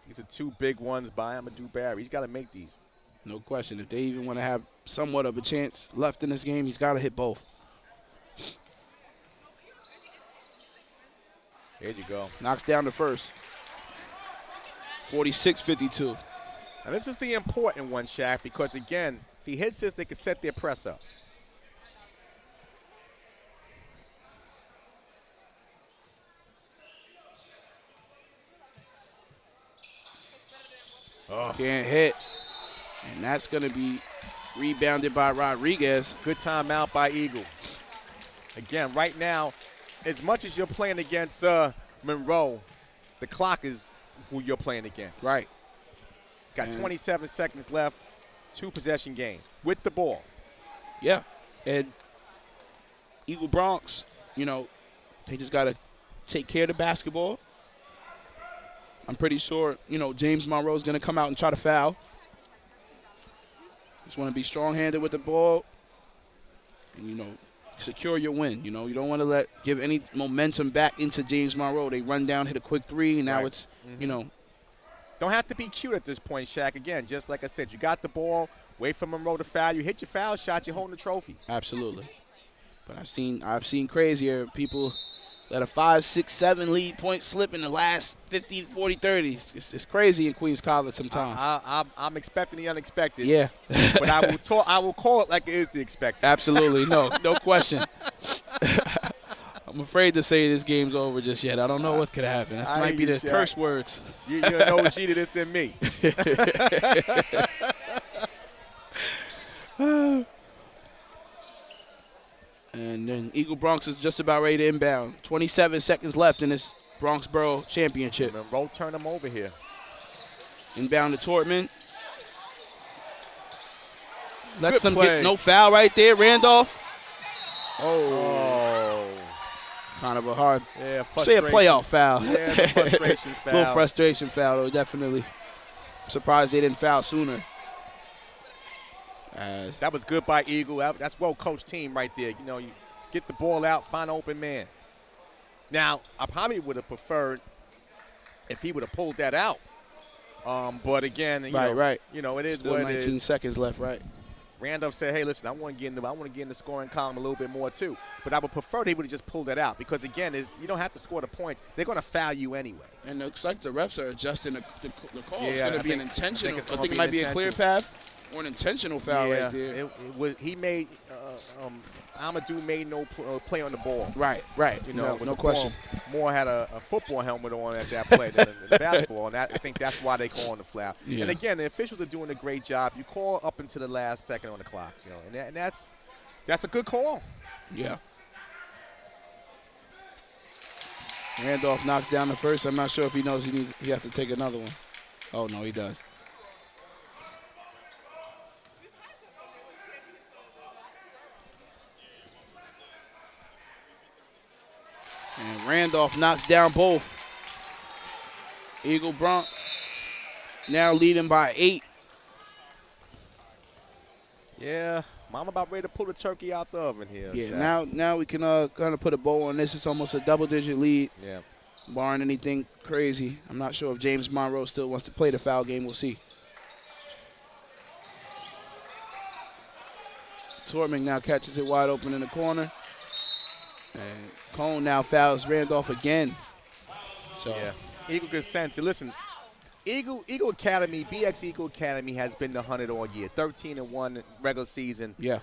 These are 2 big ones by Amadou Barry. He's got to make these. No question. If they even want to have somewhat of a chance left in this game, he's got to hit both. There you go. Knocks down the first. 46-52. Now this is the important one, Shaq, because again, if he hits this, they can set their press up. Can't hit. And that's going to be rebounded by Rodriguez. Good timeout by Eagle. Again, right now, as much as you're playing against Monroe, the clock is who you're playing against. Right. Got 27 seconds left, 2-possession game with the ball. Yeah. And Eagle Bronx, they just got to take care of the basketball. I'm pretty sure, James Monroe is going to come out and try to foul. Just want to be strong-handed with the ball and, secure your win. You don't want to give any momentum back into James Monroe. They run down, hit a quick 3, and now it's, Don't have to be cute at this point, Shaq. Again, just like I said, you got the ball, wait for Monroe to foul. You hit your foul shot, you're holding the trophy. Absolutely. But I've seen crazier people let a 5, 6, 7 lead point slip in the last 50, 40, 30. It's crazy in Queens College sometimes. I'm expecting the unexpected. Yeah. But I will call it like it is the expected. Absolutely. No question. I'm afraid to say this game's over just yet. I don't know what could happen. That might be the curse words. You know what cheated this than me. And then Eagle Bronx is just about ready to inbound. 27 seconds left in this Bronx Borough Championship. Monroe turn them over here. Inbound to Tortman. Lets them play. get no foul right there. Randolph. Oh. It's kind of a hard, say a playoff foul. Yeah, it's a frustration foul. A little frustration foul, though, definitely. I'm surprised they didn't foul sooner. That was good by Eagle. That's well-coached team right there. You get the ball out, find an open man. Now, I probably would have preferred if he would have pulled that out. But again, Right. You know, it is Still what it 19 is. seconds left, right? Randolph said, "Hey, listen, I want to get in the scoring column a little bit more too. But I would prefer they would have just pulled that out because again, you don't have to score the points. They're going to foul you anyway." And it looks like the refs are adjusting the call. Yeah, it's going I to be an think- intentional. I I think think it's it might gonna be be an a clear path or an intentional foul Yeah, right there. it was. He made Amadou made no play on the ball. Right. You know, No question. Moore had a football helmet on at that play than the basketball, and I think that's why they call on the foul. Yeah. And again, the officials are doing a great job. You call up into the last second on the clock, you know, and that's a good call. Yeah. Randolph knocks down the first. I'm not sure if he knows he has to take another one. Oh, no, he does. And Randolph knocks down both. Eagle Bronx now leading by 8. Yeah, Mom about ready to pull the turkey out the oven here. Yeah, Shaq. now we can kind of put a bow on this. It's almost a double-digit lead, Yeah. barring anything crazy. I'm not sure if James Monroe still wants to play the foul game. We'll see. Torming now catches it wide open in the corner. And Cone now fouls Randolph again. So Yeah. Eagle good sense. And listen, Eagle Academy, BX Eagle Academy has been the 100 all year. 13-1 regular season. Yeah.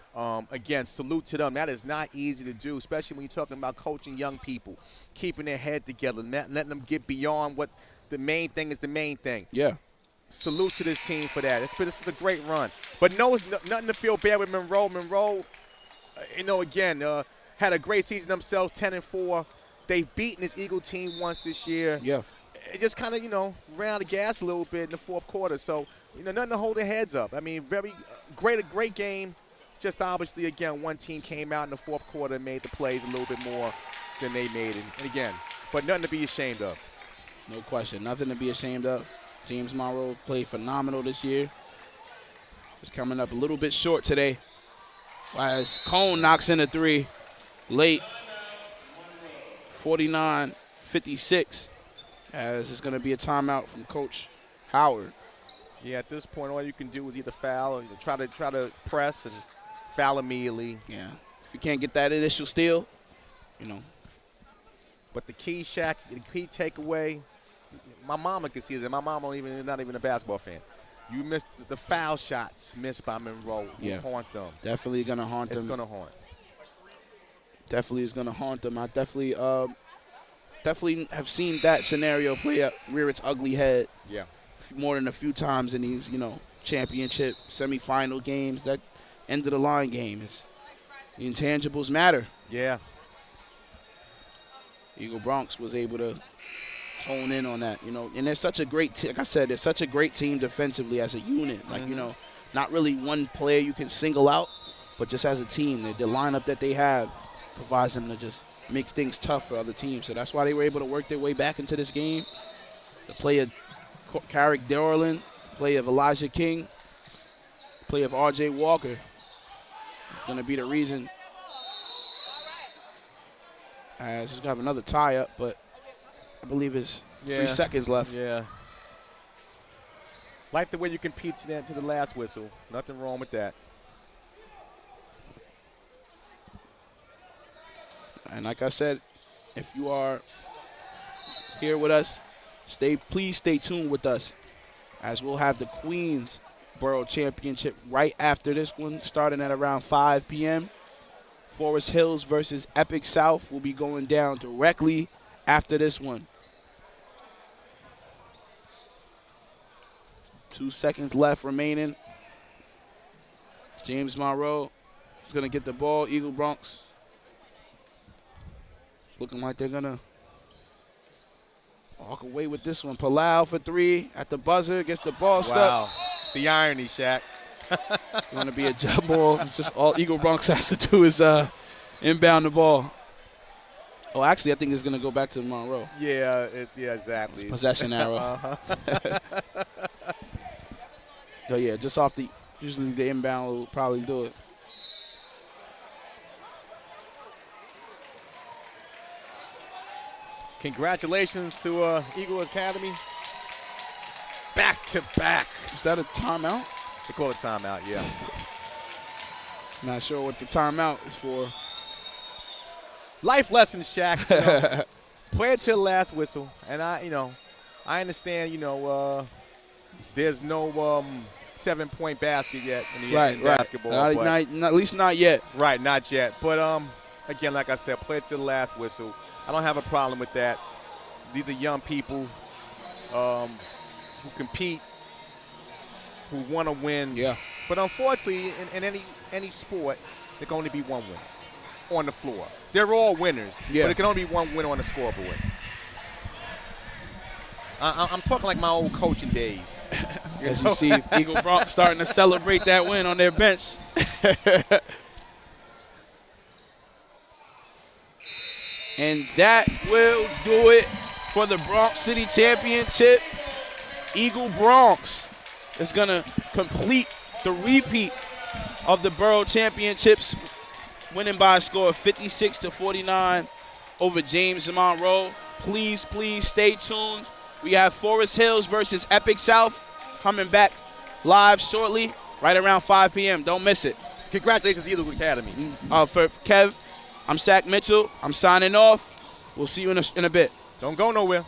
Again, salute to them. That is not easy to do, especially when you're talking about coaching young people, keeping their head together, letting them get beyond what the main thing is the main thing. Yeah. Salute to this team for that. This is a great run. But nothing to feel bad with Monroe. Monroe, again, had a great season themselves, 10-4. They've beaten this Eagle team once this year. Yeah. It just kind of, ran the gas a little bit in the fourth quarter. So, nothing to hold their heads up. I mean, very great game. Just obviously, again, one team came out in the fourth quarter and made the plays a little bit more than they made. And again, but nothing to be ashamed of. No question. Nothing to be ashamed of. James Monroe played phenomenal this year. Just coming up a little bit short today. As Cone knocks in a 3 late. 49-56. As it's going to be a timeout from Coach Howard. Yeah, at this point, all you can do is either foul or try to press and foul immediately. Yeah. If you can't get that initial steal, But the key, Shaq, the key takeaway, my mama can see that. My mama is not even a basketball fan. You missed the foul shots missed by Monroe. Yeah. Haunt them. Definitely going to haunt them. It's going to haunt. Definitely is going to haunt them. I definitely have seen that scenario rear its ugly head. Yeah. More than a few times in these, championship, semifinal games. That end of the line game is the intangibles matter. Yeah. Eagle Bronx was able to hone in on that, and they're such a great like I said, they're such a great team defensively as a unit. Like, not really one player you can single out, but just as a team, the lineup that they have provides them to just makes things tough for other teams. So that's why they were able to work their way back into this game. The play of Carrick Dorland, play of Elijah King, play of R.J. Walker is going to be the reason. As he's going to have another tie-up, but I believe it's 3 seconds left. Yeah. Like the way you compete to the last whistle. Nothing wrong with that. And like I said, if you are here with us, please stay tuned with us, as we'll have the Queens Borough Championship right after this one, starting at around 5 p.m. Forest Hills versus Epic South will be going down directly after this one. 2 seconds left remaining. James Monroe is going to get the ball. Eagle Bronx looking like they're going to walk away with this one. Palau for 3 at the buzzer, gets the ball stuck. Wow. The irony, Shaq. It's going to be a jump ball. It's just all Eagle Bronx has to do is inbound the ball. Oh, actually, I think it's going to go back to Monroe. Yeah, exactly. It's possession arrow. Uh-huh. So, yeah, just off usually the inbound will probably do it. Congratulations to Eagle Academy. Back to back. Is that a timeout? They call it timeout, yeah. Not sure what the timeout is for. Life lessons, Shaq. You know, play it till the last whistle. And I understand, there's no 7-point basket yet in basketball. At least not yet. Right, not yet. But again, like I said, play it till the last whistle. I don't have a problem with that. These are young people who compete, who want to win. Yeah. But unfortunately, in any sport, there can only be one winner on the floor. They're all winners, but there can only be one winner on the scoreboard. I'm talking like my old coaching days. As you see, Eagle Bronx starting to celebrate that win on their bench. And that will do it for the Bronx City Championship. Eagle Bronx is going to complete the repeat of the Borough Championships, winning by a score of 56-49 over James and Monroe. Please stay tuned. We have Forest Hills versus Epic South coming back live shortly, right around 5 p.m. Don't miss it. Congratulations to Eagle Academy. For Kev, I'm Shaq Mitchell. I'm signing off. We'll see you in a bit. Don't go nowhere.